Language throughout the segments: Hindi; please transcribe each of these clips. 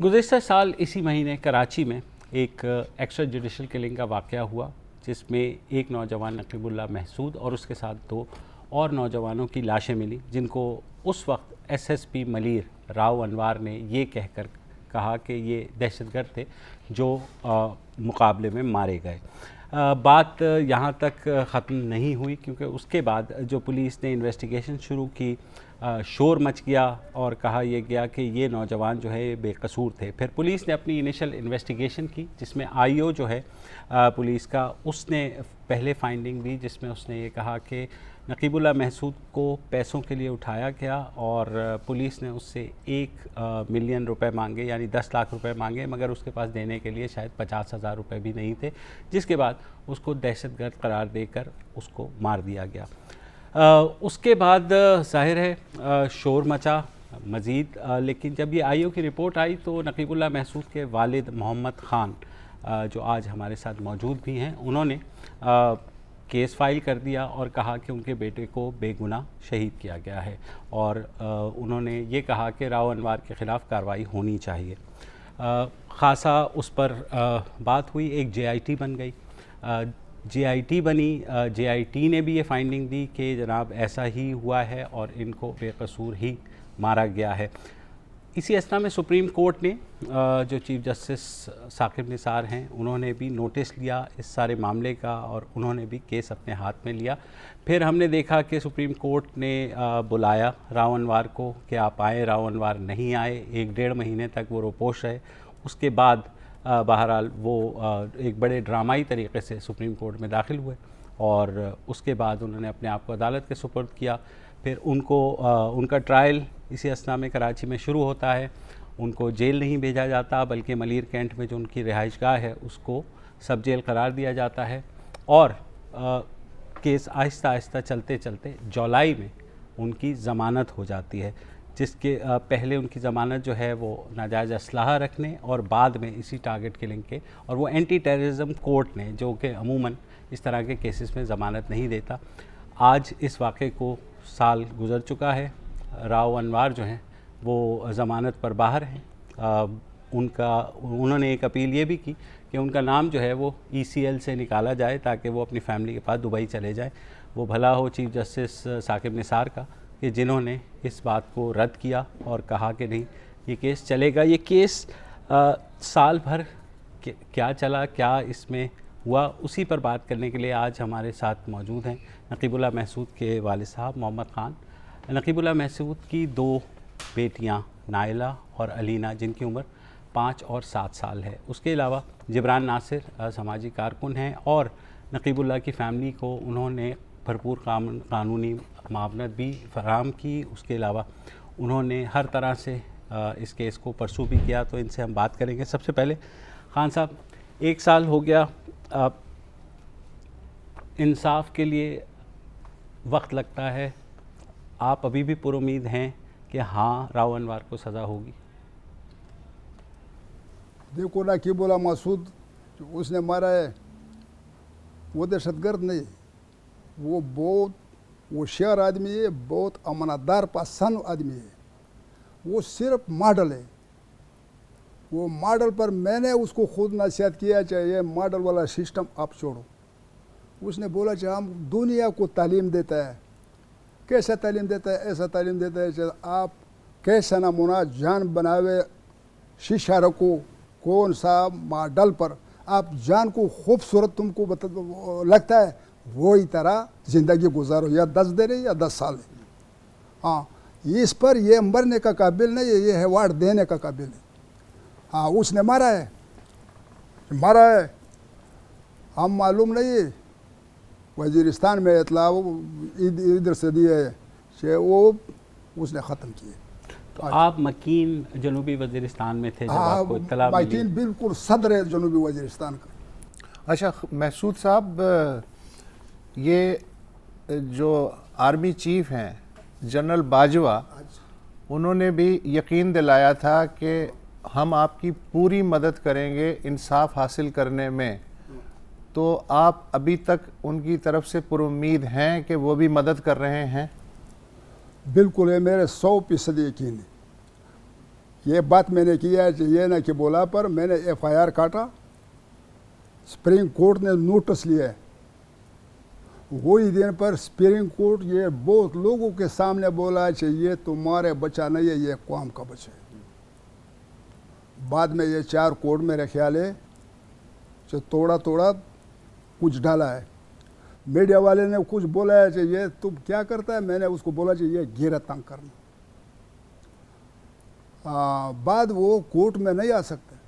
गुज़िश्ता साल इसी महीने कराची में एक एक्स्ट्रा जुडिशल किलिंग का वाक़या हुआ, जिसमें एक नौजवान नकीबुल्लाह महसूद और उसके साथ दो और नौजवानों की लाशें मिली, जिनको उस वक्त एसएसपी मलीर राव अनवार ने ये कहकर कहा कि ये दहशतगर्द थे जो मुकाबले में मारे गए। बात यहाँ तक ख़त्म नहीं हुई, क्योंकि उसके बाद जो पुलिस ने इन्वेस्टिगेशन शुरू की, शोर मच गया और कहा यह गया कि ये नौजवान जो है बेकसूर थे। फिर पुलिस ने अपनी इनिशियल इन्वेस्टिगेशन की, जिसमें आईओ जो है पुलिस का, उसने पहले फाइंडिंग दी, जिसमें उसने ये कहा कि नकीबुल्लाह महसूद को पैसों के लिए उठाया गया और पुलिस ने उससे 1 मिलियन रुपए मांगे, यानी 10 लाख रुपए मांगे, मगर उसके पास देने के लिए शायद 50,000 रुपये भी नहीं थे, जिसके बाद उसको दहशतगर्द करार देकर उसको मार दिया गया। उसके बाद जाहिर है शोर मचा मज़ीद, लेकिन जब ये आईओ की रिपोर्ट आई तो नकीबुल्लाह महसूद के वालिद मोहम्मद ख़ान, जो आज हमारे साथ मौजूद भी हैं, उन्होंने केस फाइल कर दिया और कहा कि उनके बेटे को बेगुनाह शहीद किया गया है, और उन्होंने ये कहा कि राव अनवार के ख़िलाफ़ कार्रवाई होनी चाहिए। ख़ासा उस पर बात हुई, एक JIT बन गई। JIT बनी, JIT ने भी ये फाइंडिंग दी कि जनाब ऐसा ही हुआ है और इनको बेकसूर ही मारा गया है। इसी असना में सुप्रीम कोर्ट ने जो चीफ़ जस्टिस साकिब निसार हैं, उन्होंने भी नोटिस लिया इस सारे मामले का और उन्होंने भी केस अपने हाथ में लिया। फिर हमने देखा कि सुप्रीम कोर्ट ने बुलाया राव अनवार को कि आप आए, राव अनवार नहीं आए। 1-1.5 महीने तक वो रोपोश रहे। उसके बाद बहरहाल वो एक बड़े ड्रामाई तरीके से सुप्रीम कोर्ट में दाखिल हुए और उसके बाद उन्होंने अपने आप को अदालत के सुपुर्द किया। फिर उनका ट्रायल इसी असना में कराची में शुरू होता है। उनको जेल नहीं भेजा जाता, बल्कि मलीर कैंट में जो उनकी रिहाइशगाह है उसको सब जेल करार दिया जाता है, और केस आहिस्ता आहिस्ता चलते चलते जुलाई में उनकी ज़मानत हो जाती है, जिसके पहले उनकी ज़मानत जो है वो नाजायज़ असलाहा रखने और बाद में इसी टारगेट किलिंग के, और वो एंटी टेररिज्म कोर्ट ने, जो कि अमूमन इस तरह के केसेस में ज़मानत नहीं देता। आज इस वाक़े को साल गुज़र चुका है। राव अनवार जो हैं वो ज़मानत पर बाहर हैं। उन्होंने एक अपील ये भी की कि उनका नाम जो है वो ECL से निकाला जाए, ताकि वो अपनी फैमिली के पास दुबई चले जाए। वो भला हो चीफ़ जस्टिस साकिब निसार का कि जिन्होंने इस बात को रद्द किया और कहा कि नहीं, ये केस चलेगा। ये केस साल भर क्या चला, क्या इसमें हुआ, उसी पर बात करने के लिए आज हमारे साथ मौजूद हैं नकीबुल्लाह महसूद के वालिद साहब मोहम्मद ख़ान। नकीबुल्लाह महसूद की 2 बेटियां नाइला और अलीना, जिनकी उम्र 5 और 7 साल है। उसके अलावा जिब्रान नासिर समाजी कारकुन हैं और नकीबुल्लाह की फ़ैमिली को उन्होंने भरपूर कानूनी मावनत भी फराहम की। उसके अलावा उन्होंने हर तरह से इस केस को परसू भी किया। तो इनसे हम बात करेंगे। सबसे पहले ख़ान साहब, 1 साल हो गया, इंसाफ के लिए वक्त लगता है, आप अभी भी पुरुमीद हैं कि हाँ राव अनवार को सज़ा होगी? देखो, नकीबुल्लाह महसूद जो उसने मारा है वो दहशतगर्द नहीं, वो बहुत होशियार आदमी है, बहुत अमानतदार पसंद आदमी है। वो सिर्फ मॉडल है। वो मॉडल पर मैंने उसको खुद नसीहत किया, चाहिए मॉडल वाला सिस्टम आप छोड़ो। उसने बोला चाहे हम दुनिया को तालीम देता है, कैसा तालीम देता है, ऐसा तालीम देता है, चाहे आप कैसा नमूना जान बनावे, शीशा रखो, कौन सा मॉडल पर आप जान को खूबसूरत तुमको लगता है, वही तरह ज़िंदगी गुजारो, या 10 दिन है या 10 साल है। हाँ, इस पर ये मरने का काबिल नहीं है, ये अवार्ड देने का काबिल है। हाँ, उसने मारा है, हम मालूम नहीं है, वजीरिस्तान में इतला इधर से दिए है, वो उसने ख़त्म किए। तो आप मकीन जनूबी वजीरिस्तान में थे जब आपको इत्तला मिली? मकीन बिल्कुल सदर है जनूबी वजीरिस्तान का। अच्छा महसूद साहब, ये जो आर्मी चीफ हैं जनरल बाजवा, उन्होंने भी यकीन दिलाया था कि हम आपकी पूरी मदद करेंगे इंसाफ हासिल करने में, तो आप अभी तक उनकी तरफ से पुरुम्मीद हैं कि वो भी मदद कर रहे हैं? बिल्कुल है, मेरे 100% यकीन है। ये बात मैंने किया है, ये ना कि बोला, पर मैंने FIR काटा, सुप्रीम कोर्ट ने नोटिस लिया है। वही दिन पर सुप्रीम कोर्ट ये बहुत लोगों के सामने बोला है कि ये तुम्हारे बच्चा नहीं है, ये कौम का बच्चा है। बाद में ये 4 कोर्ट मेरे ख्याल है जो थोड़ा थोड़ा कुछ डाला है। मीडिया वाले ने कुछ बोला है कि ये तुम क्या करता है, मैंने उसको बोला कि ये गिरत तंग करना। बाद वो कोर्ट में नहीं आ सकते।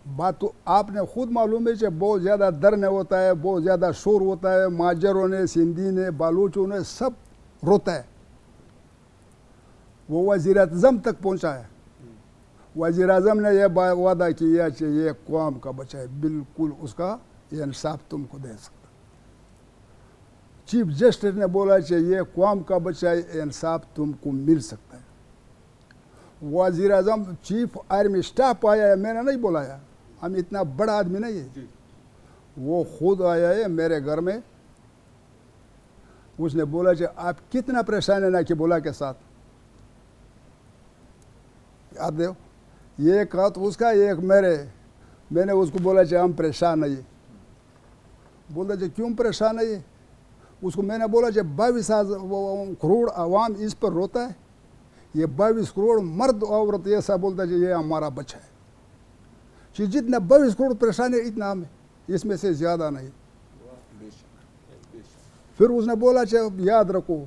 बात तो आपने खुद मालूम है कि बहुत ज़्यादा दर्द होता है, बहुत ज़्यादा शोर होता है, माजरों ने, सिंधी ने, बालूचों ने सब रोता है। वो वज़ीर आज़म तक पहुंचा है। वज़ीर आज़म ने यह वादा किया कि ये कौम का बच्चा है, बिल्कुल उसका ये इंसाफ तुमको दे सकता। चीफ जस्टिस ने बोला कि ये कौम का बच्चा है, इंसाफ तुमको मिल सकता है। वज़ीर आज़म चीफ आर्मी स्टाफ आया है, मैंने नहीं बुलाया, हम इतना बड़ा आदमी नहीं है। वो खुद आया है मेरे घर में। उसने बोला कि आप कितना परेशान है ना कि बोला के साथ, याद दो, ये कहा तो उसका, एक मैंने उसको बोला कि हम परेशान नहीं। बोलता कि क्यों परेशान नहीं है? उसको मैंने बोला कि 22 करोड़ आवाम इस पर रोता है, ये 22 करोड़ मर्द औरत ऐसा बोलता है कि ये हमारा बच्चा है। कि जितना 22 करोड़ परेशान है इतना हमें, इसमें से ज़्यादा नहीं। फिर उसने बोला कि याद रखो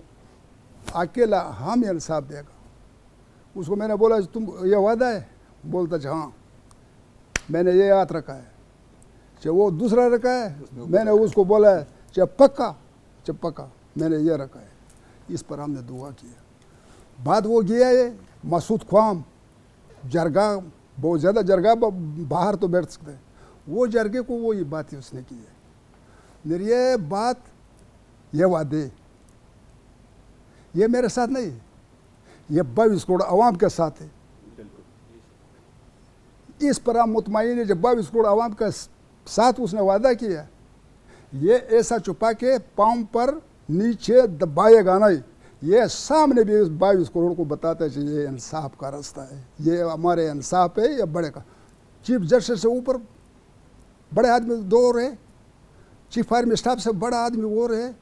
अकेला हम इंसाफ देगा। उसको मैंने बोला तुम ये वादा है? बोलता कि हाँ मैंने ये याद रखा है। चाहे वो दूसरा रखा है, मैंने उसको बोला है चाहे पक्का मैंने ये रखा है। इस पर हमने दुआ किया। बाद वो गया है मसूद ख्वाम जरगा, बहुत ज़्यादा जरगा बाहर तो बैठ सकते हैं, वो जरगे को वो ये बात उसने की है। मेरी ये बात, ये वादे, ये मेरे साथ नहीं है, ये 22 करोड़ आवाम के साथ है। इस पर हम मुतमईन है जब 22 करोड़ आवाम के साथ उसने वादा किया, ये ऐसा छुपा के पाँव पर नीचे दबाएगा नहीं। ये सामने भी 22 करोड़ को बताता है कि ये इंसाफ का रास्ता है, ये हमारे इंसाफ है, ये बढ़ेगा। चीफ जस्टिस से ऊपर बड़े आदमी 2 और है, चीफ आर्मी स्टाफ से बड़ा आदमी और है,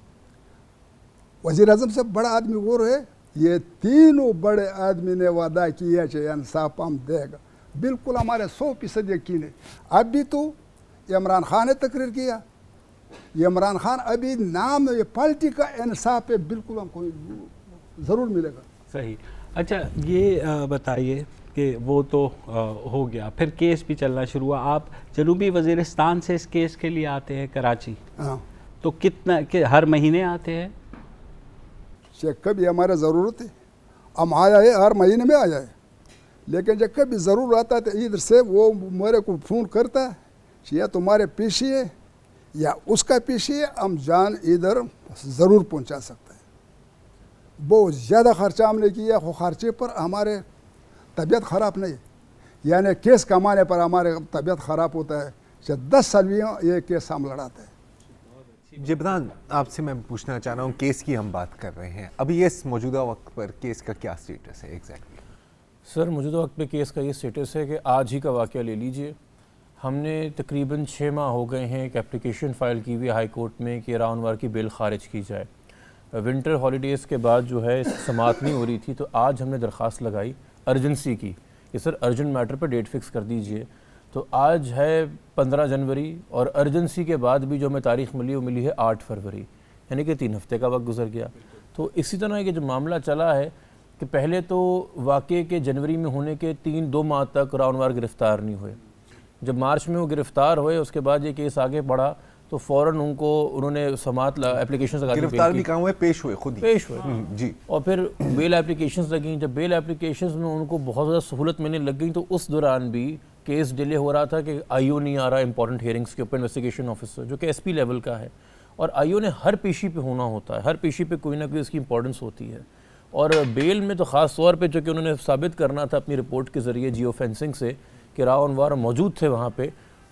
वज़ीर आज़म से बड़ा आदमी और है। ये तीनों बड़े आदमी ने वादा किया कि इंसाफ हम देगा। बिल्कुल हमारे 100% यकीन है। अब भी तो इमरान खान ने तकरीर किया, इमरान खान अभी नाम ये पार्टी का इंसाफ है, बिल्कुल हमको ज़रूर मिलेगा। सही। अच्छा ये बताइए कि वो तो हो गया, फिर केस भी चलना शुरू हुआ। आप जनूबी वज़ीरिस्तान से इस केस के लिए आते हैं कराची, हाँ, तो कितना कि हर महीने आते हैं? कभी हमारा ज़रूरत है हम आया है, हर महीने में आया है, लेकिन जब कभी ज़रूर आता है तो इधर से वो मेरे को फ़ोन करता है कि या तुम्हारे पीछे है या उसका पीछे है, हम जान इधर ज़रूर पहुंचा सकते हैं। बहुत ज़्यादा खर्चा हमने किया, वो खर्चे पर हमारे तबीयत ख़राब नहीं, यानी केस कमाने पर हमारे तबीयत ख़राब होता है। 10 साल भी ये केस हम लड़ाते हैं। जिब्रान, आपसे मैं पूछना चाह रहा हूँ, केस की हम बात कर रहे हैं, अभी इस मौजूदा वक्त पर केस का क्या स्टेटस है एग्जैक्टली? सर मौजूदा वक्त पे केस का ये स्टेटस है कि आज ही का वाक़या ले लीजिए, हमने तकरीबन 6 माह हो गए हैं एक एप्लीकेशन फ़ाइल की हुई हाई कोर्ट में कि राउनवार की बेल ख़ारिज की जाए। विंटर हॉलीडेज़ के बाद जो है समाअत नहीं हो रही थी, तो आज हमने दरख्वास्त लगाई अर्जेंसी की कि सर अर्जेंट मैटर पर डेट फ़िक्स कर दीजिए। तो आज है 15 जनवरी और अर्जेंसी के बाद भी जो हमें तारीख़ मिली वो मिली है 8 फरवरी, यानी कि 3 हफ्ते का वक्त गुजर गया। तो इसी तरह के जो मामला चला है कि पहले तो वाक़े के जनवरी में होने के 2 माह तक राउनवार गिरफ़्तार नहीं हुए। जब मार्च में वो गिरफ़्तार हुए उसके बाद ये केस आगे बढ़ा तो फ़ौरन उन्होंने समाअत एप्लीकेशन लगा दी। गिरफ्तार भी कहाँ हुए? पेश हुए, खुद ही पेश हुए जी। और फिर बेल एप्लीकेशंस लगी। जब बेल एप्लीकेशंस में उनको बहुत ज़्यादा सहूलत मिलने लग गई तो उस दौरान भी केस डिले हो रहा था कि आईओ नहीं आ रहा इंपॉर्टेंट हियरिंग्स के ऊपर, इन्वेस्टिगेशन ऑफिसर जो कि एसपी लेवल का है, और आईओ ने हर पेशी पे होना होता है, हर पेशी पे कोई ना कोई इसकी इंपॉर्टेंस होती है। और बेल में तो ख़ास तौर पे जो कि उन्होंने साबित करना था अपनी रिपोर्ट के ज़रिए जियो फेंसिंग से कि राउनवार मौजूद थे वहाँ पे,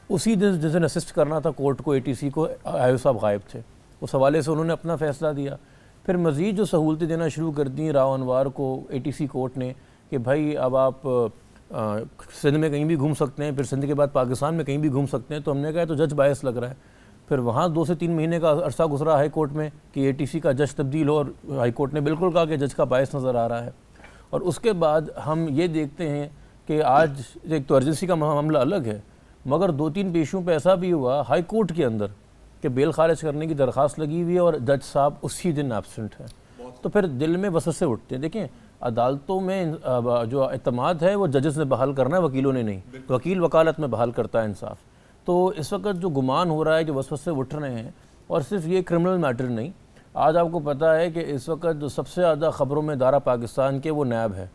उसी दिन जिस दिन असिस्ट करना था कोर्ट को, एटीसी को, आईओ साहब गायब थे। उस हवाले से उन्होंने अपना फ़ैसला दिया। फिर मज़ीद जो सहूलतें देना शुरू कर दी राउनवार को एटीसी कोर्ट ने कि भाई अब आप सिंध में कहीं भी घूम सकते हैं, फिर सिंध के बाद पाकिस्तान में कहीं भी घूम सकते हैं। तो हमने कहा तो जज बायस लग रहा है। फिर वहाँ 2 से 3 महीने का अरसा गुजरा हाई कोर्ट में कि ATC का जज तब्दील हो, और हाई कोर्ट ने बिल्कुल कहा कि जज का बायस नज़र आ रहा है। और उसके बाद हम ये देखते हैं कि आज एक तो अर्जेंसी का मामला अलग है, मगर 2-3 पेशियों पे ऐसा भी हुआ हाई कोर्ट के अंदर कि बेल खारिज करने की दरख्वास्त लगी हुई है और जज साहब उसी दिन एब्सेंट है। तो फिर दिल में वसवसे उठते हैं। देखें, अदालतों में जो एतमाद है वो जजेस ने बहाल करना है, वकीलों ने नहीं। वकील वकालत में बहाल करता है इंसाफ। तो इस वक्त जो गुमान हो रहा है, जो वसवसे उठ रहे हैं, और सिर्फ ये क्रिमिनल मैटर नहीं, आज आपको पता है कि इस वक्त जो सबसे ज़्यादा ख़बरों में दारा पाकिस्तान के वो नैब है।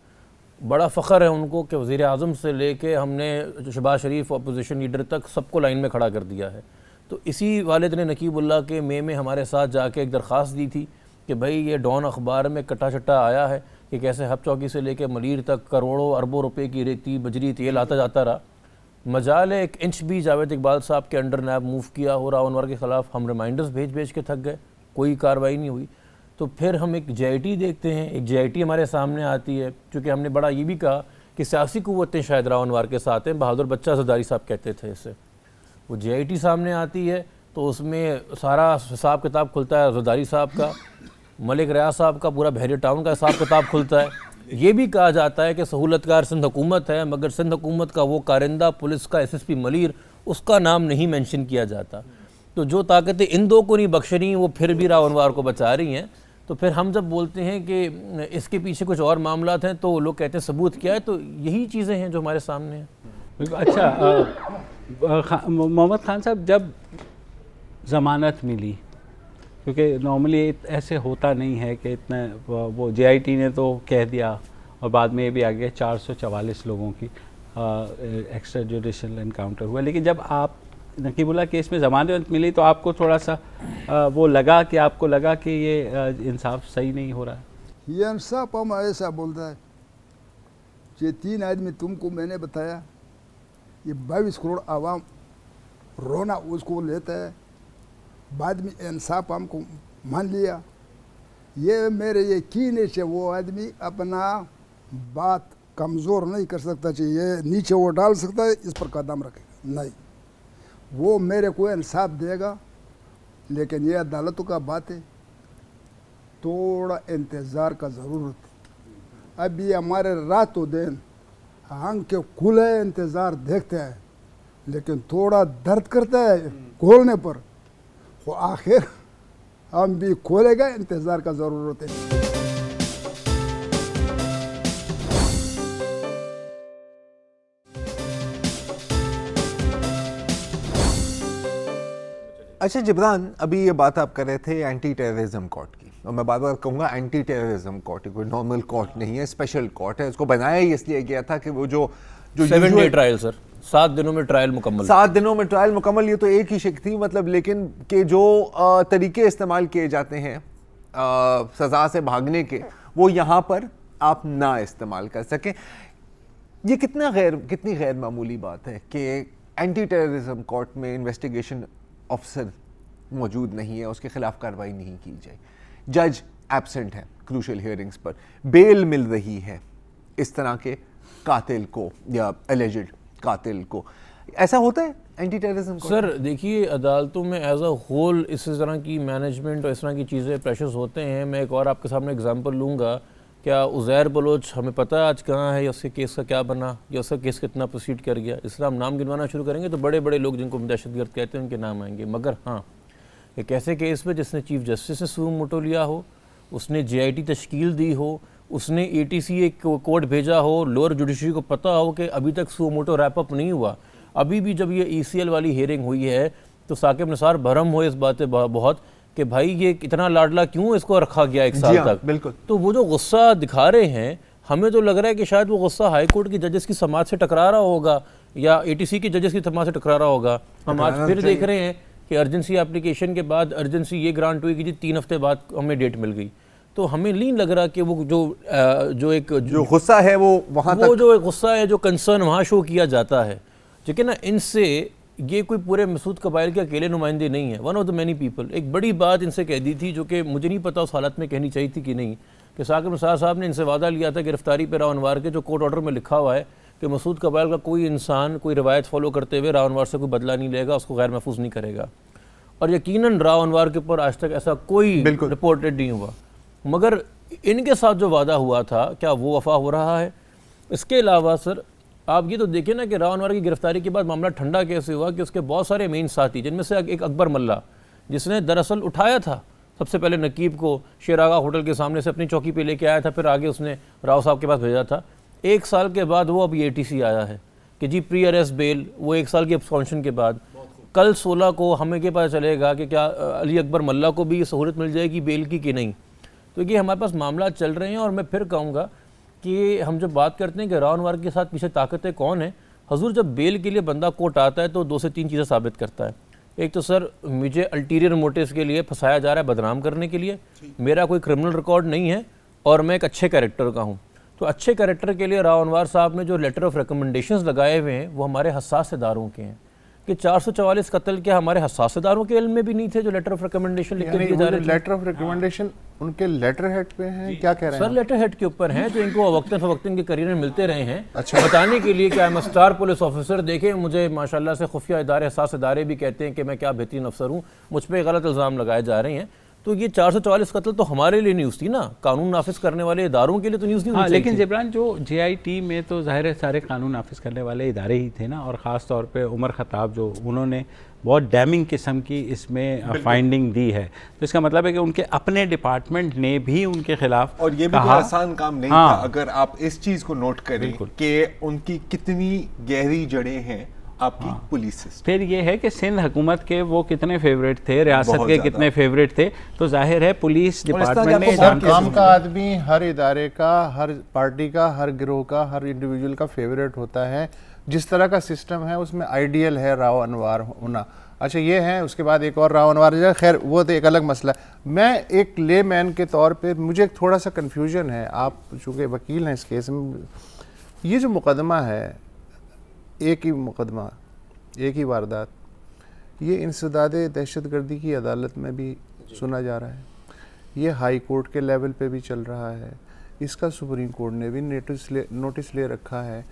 बड़ा फ़ख्र है उनको कि वज़ीर आज़म से लेके हमने शहबाज शरीफ अपोजिशन लीडर तक सबको लाइन में खड़ा कर दिया है। तो इसी वालिद ने नकीबुल्लाह के मई में हमारे साथ जाके एक दरख्वास्त दी थी कि भाई ये डॉन अखबार में कटा चट्टा आया है कि कैसे हब चौकी से लेके मलीर तक करोड़ों अरबों रुपए की रेती बजरी तेल आता जाता रहा। मजाल 1 इंच भी जावेद इकबाल साहब के अंडर नैब मूव किया हो राव अनवर के ख़िलाफ़, हम रिमाइंडर्स भेज के थक गए, कोई कार्रवाई नहीं हुई। तो फिर हम एक JIT देखते हैं, एक JIT हमारे सामने आती है, क्योंकि हमने बड़ा ये भी कहा कि सियासी क़ुव्वतें शायद राव अनवर के साथ हैं, बहादुर बच्चा ज़रदारी साहब कहते थे इसे। वो JIT सामने आती है तो उसमें सारा हिसाब किताब खुलता है ज़रदारी साहब का, मलिक रियाज साहब का, पूरा बहरिया टाउन का हिसाब किताब खुलता है। ये भी कहा जाता है कि सहूलतकार सिंध हुकूमत है, मगर सिंध हुकूमत का वो कारिंदा पुलिस का SSP मलीर, उसका नाम नहीं मेंशन किया जाता। तो जो ताकतें इन दो को नहीं बख्श रही, वो फिर भी राव अनवर को बचा रही हैं। तो फिर हम जब बोलते हैं कि इसके पीछे कुछ और मामलात हैं, तो लोग कहते हैं सबूत क्या है। तो यही चीज़ें हैं जो हमारे सामने हैं। अच्छा, मोहम्मद खान साहब, जब ज़मानत मिली, क्योंकि नॉर्मली ऐसे होता नहीं है कि इतना, वो JIT ने तो कह दिया और बाद में ये भी आ गया 444 लोगों की एक्स्ट्रा जुडिशल इनकाउंटर हुआ, लेकिन जब आप नकीबुल्लाह केस में ज़मानत मिली तो आपको थोड़ा सा वो लगा कि आपको लगा कि ये इंसाफ सही नहीं हो रहा है? ये इंसाफ हम ऐसा बोलता है, ये 3 आदमी तुमको मैंने बताया, ये 22 करोड़ आवाम रोना उसको लेता है, बाद में इंसाफ हमको मान लिया। ये मेरे यकीन से वो आदमी अपना बात कमज़ोर नहीं कर सकता, चाहिए नीचे वो डाल सकता है, इस पर कदम रखेगा नहीं, वो मेरे को इंसाफ देगा। लेकिन ये अदालतों का बात है, थोड़ा इंतज़ार का ज़रूरत है। अभी हमारे रातों दिन आंख के खुले इंतज़ार देखते हैं, लेकिन थोड़ा दर्द करता है खोलने पर, वो आखिर हम भी खोलेगा, इंतज़ार का ज़रूरत है। अच्छा जिब्रान, अभी ये बात आप कर रहे थे एंटी टेररिज्म कोर्ट की, और मैं बार बार कहूँगा एंटी टेररिज्म कोर्ट कोई नॉर्मल कोर्ट नहीं है, स्पेशल कोर्ट है। इसको बनाया ही इसलिए गया था कि वो जो 7 डे ट्रायल सर, 7 दिनों में ट्रायल मुकम्मल। 7 दिनों में ट्रायल मुकम्मल, ये तो एक ही शिक थी, मतलब, लेकिन कि जो तरीके इस्तेमाल किए जाते हैं सज़ा से भागने के, वो यहाँ पर आप ना इस्तेमाल कर सकें। ये कितनी गैर मामूली बात है कि एंटी टेररिज्म कोर्ट में इन्वेस्टिगेशन ऑफिसर मौजूद नहीं है, उसके खिलाफ कार्रवाई नहीं की जाए, जज एब्सेंट है क्रूशल हियरिंग्स पर, बेल मिल रही है इस तरह के कातिल को या एलिजिड कातिल को। ऐसा होता है एंटी टेररिज्म कोर्ट? सर देखिए, अदालतों में एज अ होल इस तरह की मैनेजमेंट और इस तरह की चीज़ें प्रेशर्स होते हैं। मैं एक और आपके सामने एग्जांपल लूँगा। क्या उज़ैर बलोच हमें पता है आज कहाँ है, या उसके केस का क्या बना, या उसका केस कितना प्रोसीड कर गया? इस तरह हम नाम गिनवाना शुरू करेंगे तो बड़े बड़े लोग जिनको हम दहशतगर्द कहते हैं उनके नाम आएंगे। मगर हाँ, एक ऐसे केस में जिसने चीफ जस्टिस से सुओ मोटो लिया हो, उसने JIT तश्कील दी हो, उसने ATC एक कोर्ट भेजा हो, लोअर जुडिशरी को पता हो कि अभी तक सुओ मोटो रैप अप नहीं हुआ, अभी भी जब ये ECL वाली हियरिंग हुई है तो साकिब निसार भरम हो इस बात पे बहुत कि भाई ये इतना लाडला क्यों इसको रखा गया 1 साल तक। बिल्कुल। तो वो जो गुस्सा दिखा रहे हैं, हमें तो लग रहा है कि शायद वो गुस्सा हाई कोर्ट की जजेस की समाज से टकरा रहा होगा या ATC की जजेस की समाज से टकरा रहा होगा। हम आज फिर देख रहे हैं कि अर्जेंसी एप्लीकेशन के बाद अर्जेंसी ये ग्रांट हुई कि जी 3 हफ्ते बाद हमें डेट मिल गई। तो हमें नहीं लग रहा कि वो जो गुस्सा है वो वहाँ तक, वो जो गुस्सा है, जो कंसर्न वहाँ शो किया जाता है, ठीक है ना, इनसे ये कोई पूरे मसूद कबाइल के अकेले नुमाइंदे नहीं है, one of the many people. एक बड़ी बात इनसे कह दी थी जो कि मुझे नहीं पता उस हालत में कहनी चाहिए थी कि नहीं। कि साकिब निसार साहब ने इनसे वादा लिया था गिरफ्तारी पर रावनवार के, जो कोर्ट ऑर्डर में लिखा हुआ है कि मसूद कबाइल का कोई इंसान कोई रवायत फॉलो करते हुए रावनवार से कोई बदला नहीं लेगा, उसको गैर महफूज नहीं करेगा। और यकीनन रावनवार के ऊपर आज तक ऐसा कोई रिपोर्टेड नहीं हुआ, मगर इनके साथ जो वादा हुआ था क्या वो वफा हो रहा है? इसके अलावा सर आप ये तो देखिए ना कि रावनवार की गिरफ्तारी के बाद मामला ठंडा कैसे हुआ कि उसके बहुत सारे मेन साथी, जिनमें से एक अकबर मल्ला, जिसने दरअसल उठाया था सबसे पहले नकीब को शेरागा होटल के सामने से अपनी चौकी पे लेके आया था, फिर आगे उसने राव साहब के पास भेजा था। 1 साल के बाद वो अब ATC आया है कि जी प्री अरेस्ट बेल, वो 1 साल की एब्सकॉन्शन के बाद कल 16 को हमें क्या पता चलेगा कि क्या अली अकबर मल्ला को भी सहूलत मिल जाएगी बेल की कि नहीं। तो ये हमारे पास मामला चल रहे हैं। और मैं फिर कहूँगा कि हम जब बात करते हैं कि रावनवार के साथ पीछे ताकतें कौन है, हजूर जब बेल के लिए बंदा कोर्ट आता है तो 2 से 3 चीज़ें साबित करता है। एक तो सर मुझे अल्टीरियर मोटिव्स के लिए फंसाया जा रहा है, बदनाम करने के लिए, मेरा कोई क्रिमिनल रिकॉर्ड नहीं है और मैं एक अच्छे कैरेक्टर का हूँ। तो अच्छे कैरेक्टर के लिए रावनवार साहब ने जो लेटर ऑफ रिकमेंडेशंस लगाए हुए हैं वो हमारे हसास इदारों के हैं कि 444 कत्ल क्या हमारे हसास इदारों के इल्म में भी नहीं थे जो लेटर ऑफ रिकमेंडेशन लिख के दिए जा रहे थे? लेटर ऑफ रिकमेंडेशन उनके लेटर हेड पे हैं, क्या कह रहे हैं सर? लेटर हेड के ऊपर हैं जो इनको वक्तन फवक्तन के करियर में मिलते रहे हैं। अच्छा, बताने के लिए कि I am star police officer, देखें मुझे माशाल्लाह से खुफिया इदारे, हसास इदारे भी कहते हैं कि मैं क्या बेहतरीन अफसर हूँ, मुझ पर गलत इल्ज़ाम लगाए जा रहे हैं। तो ये 444 कत्ल तो हमारे लिए न्यूज़ थी ना, कानून नाफिज करने वाले इदारों के लिए तो न्यूज़ नहीं होनी चाहिए। लेकिन जिब्रान जो JIT में तो ज़ाहिर है सारे कानून नाफिज करने वाले इदारे ही थे ना, और ख़ास तौर पे उमर ख़त्ताब जो उन्होंने बहुत डैमिंग किस्म की इसमें फाइंडिंग दी है, तो इसका मतलब है कि उनके अपने डिपार्टमेंट ने भी उनके खिलाफ, और ये भी कोई आसान काम नहीं था। अगर आप इस चीज़ को नोट करें कि उनकी कितनी गहरी जड़ें हैं आपकी पुलिस सिस्टम। फिर ये है कि सिंध हुकूमत के वो कितने फेवरेट थे, रियासत के कितने फेवरेट थे, तो जाहिर है पुलिस डिपार्टमेंट ने हर काम का आदमी, हर इदारे का, हर पार्टी का, हर गिरोह का, हर इंडिविजुअल का फेवरेट होता है। जिस तरह का सिस्टम है उसमें आइडियल है रावनवार होना। अच्छा ये है, उसके बाद एक और रावनवार, खैर वो तो एक अलग मसला है। मैं एक ले मैन के तौर पे मुझे थोड़ा सा कन्फ्यूजन है, आप चूँकि वकील हैं इस केस में, ये जो मुकदमा है, एक ही मुकदमा, एक ही वारदात, ये इंसदाद दहशतगर्दी की अदालत में भी सुना जा रहा है, ये हाई कोर्ट के लेवल पे भी चल रहा है, इसका सुप्रीम कोर्ट ने भी नोटिस ले रखा है।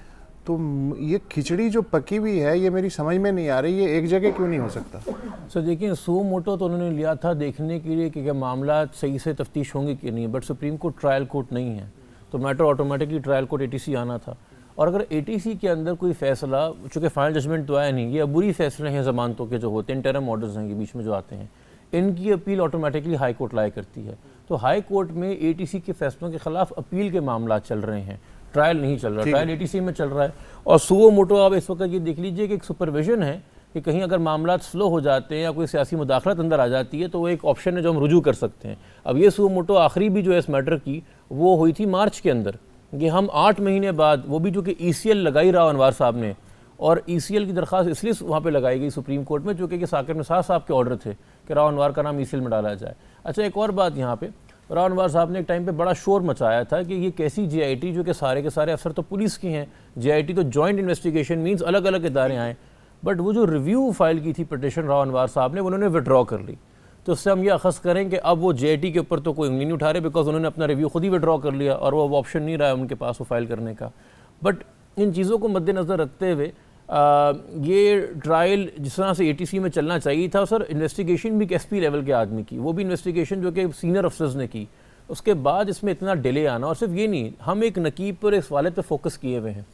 तो ये खिचड़ी जो पकी हुई है ये मेरी समझ में नहीं आ रही, ये एक जगह क्यों नहीं हो सकता? सर देखिए, सो मोटो तो उन्होंने लिया था देखने के लिए कि क्या मामला सही से तफ्तीश होंगे कि नहीं, but supreme court trial court नहीं है, तो matter automatically trial court ATC आना था। और अगर ATC के अंदर कोई फैसला, चूँकि फाइनल जजमेंट तो आया नहीं, ये अबूरी फैसले हैं ज़मानतों के जो होते हैं, इंटरम ऑर्डर्स हैं, ये बीच में जो आते हैं, इनकी अपील ऑटोमेटिकली हाई कोर्ट लाया करती है। तो हाई कोर्ट में ATC के फैसलों के खिलाफ अपील के मामला चल रहे हैं, ट्रायल नहीं चल रहा, ट्रायल ATC में चल रहा है। और सुओ मोटो आप इस वक्त ये देख लीजिए कि एक सुपरविजन है कि कहीं अगर मामला स्लो हो जाते हैं या कोई सियासी मुदाखलत अंदर आ जाती है तो वो एक ऑप्शन है जो हम रुजू कर सकते हैं। अब ये सुओ मोटो आखिरी भी जो है इस मैटर की वो हुई थी मार्च के अंदर, कि हम 8 महीने बाद, वो भी जो कि ECL लगाई रावनवार साहब ने, और ECL की दरख्वास्त इसलिए वहाँ पे लगाई गई सुप्रीम कोर्ट में चूँकि साकिब निसार साहब के ऑर्डर थे कि रावनवार का नाम ECL में डाला जाए। अच्छा एक और बात यहाँ पे, रावनवार साहब ने एक टाइम पे बड़ा शोर मचाया था कि ये कैसी JIT, जो कि सारे के सारे अफसर तो पुलिस की हैं, JIT तो जॉइंट इन्वेस्टिगेशन मीन्स अलग अलग इदारे आए, बट वो जो रिव्यू फाइल की थी पिटिशन रावनवार साहब ने, उन्होंने विड्रॉ कर ली। तो उससे हम ये अखज़ करें कि अब वो JIT के ऊपर तो कोई उंगली नहीं उठा रहे, बिकॉज उन्होंने अपना रिव्यू खुद ही विड्रॉ कर लिया और वो ऑप्शन नहीं रहा है उनके पास वो फाइल करने का। बट इन चीज़ों को मद्देनज़र रखते हुए ये ट्रायल जिस तरह से ATC में चलना चाहिए था, सर इन्वेस्टिगेशन भी एक SP लेवल के आदमी की, वो भी इन्वेस्टिगेशन जो कि सीनियर अफसर्स ने की, उसके बाद इसमें इतना डिले आना। और सिर्फ ये नहीं, हम एक नकीब पर, इस वाले पर फोकस किए हुए हैं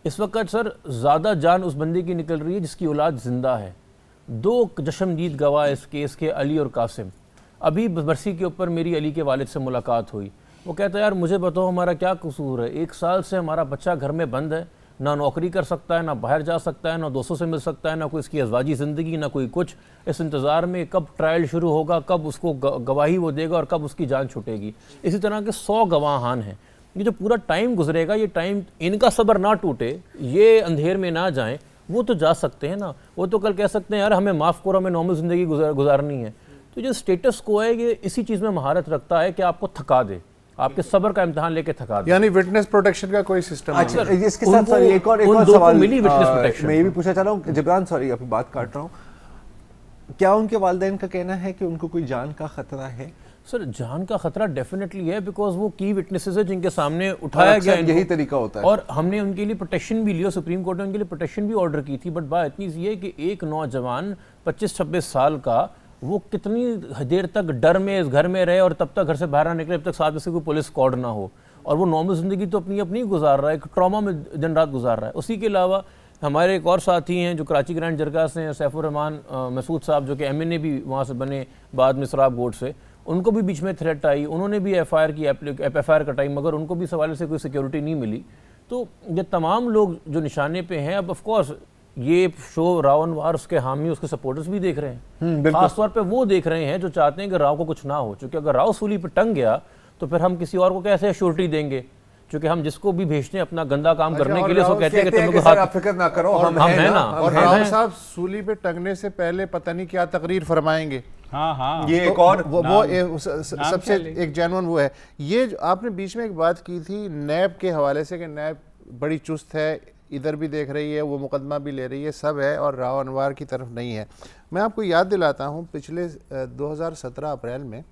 इस वक्त। सर ज़्यादा जान उस बंदे की निकल रही है जिसकी औलाद ज़िंदा है। 2 चश्मदीद गवाह इस केस के, अली और कासिम। अभी बरसी के ऊपर मेरी अली के वालिद से मुलाकात हुई, वो कहता है यार मुझे बताओ हमारा क्या कसूर है, 1 साल से हमारा बच्चा घर में बंद है, ना नौकरी कर सकता है, ना बाहर जा सकता है, ना दोस्तों से मिल सकता है, ना कोई इसकी अज़वाजी ज़िंदगी, ना कोई कुछ। इस इंतज़ार में कब ट्रायल शुरू होगा, कब उसको गवाही वो देगा और कब उसकी जान छूटेगी। इसी तरह के 100 गवाहान हैं। ये जो पूरा टाइम गुजरेगा, ये टाइम, इनका सब्र ना टूटे, ये अंधेर में ना जाएं, वो तो जा सकते हैं ना। वो तो कल कह सकते हैं यार हमें माफ़ करो, हमें नॉर्मल ज़िंदगी गुजारनी है। तो जो स्टेटस को है ये इसी चीज़ में महारत रखता है कि आपको थका दे, आपके सब्र का इम्तिहान लेके थका दे। यानी विटनेस प्रोटेक्शन का कोई सिस्टम अच्छा, इसके साथ सॉरी एक और सवाल मिली विटनेस प्रोटेक्शन, मैं ये भी पूछना चाह रहा हूँ जिब्रान, सॉरी अभी बात काट रहा हूँ, क्या उनके वालिदैन का कहना है कि उनको कोई जान का खतरा है? सर जान का खतरा डेफिनेटली है, बिकॉज वो की विटनेसेस है जिनके सामने उठाया गया यही तरीका होता है। और हमने उनके लिए प्रोटेक्शन भी लिया, सुप्रीम कोर्ट ने उनके लिए प्रोटेक्शन भी ऑर्डर की थी। बट बात इतनी सी है कि एक नौजवान 25-26 साल का, वो कितनी देर तक डर में इस घर में रहे और तब तक घर से बाहर ना निकले जब तक साथ में से कोई पुलिस स्क्वाड ना हो, और वो नॉर्मल ज़िंदगी तो अपनी अपनी गुजार रहा है, एक ट्रॉमा में दिन रात गुजार रहा है। उसी के अलावा हमारे एक और साथी हैं जो कराची ग्रैंड जरगा से हैं, सैफुर रहमान मसूद साहब, जो कि MNA भी वहाँ से बने बाद में सराब बोर्ड से, उनको भी बीच में थ्रेट आई, उन्होंने भी FIR की, FIR कटाई, मगर उनको भी सवाल से कोई सिक्योरिटी नहीं मिली। तो ये तमाम लोग जो निशाने पे हैं, अब ऑफ कोर्स ये शो रावण वार उसके हामी उसके सपोर्टर्स भी देख रहे हैं, खासतौर पे वो देख रहे हैं जो चाहते हैं कि राव को कुछ ना हो, क्योंकि अगर राव सूली पे टंग गया तो फिर हम किसी और को कैसे एश्योरिटी देंगे, क्योंकि हम जिसको भी भेजते हैं अपना गंदा काम करने के लिए, उसको कहते हैं कि तुम लोग आप फिक्र ना करो, हम हैं ना। और राव साहब सूली पे टंगने से पहले पता नहीं क्या तकरीर फरमाएंगे। हाँ, ये एक और सबसे एक जेन्युइन वो है। ये जो आपने बीच में एक बात की थी नैब के हवाले से कि नैब बड़ी चुस्त है, इधर भी देख रही है, वो मुकदमा भी ले रही है, सब है, और राव अनवार की तरफ नहीं है। मैं आपको याद दिलाता हूँ, पिछले 2017 अप्रैल में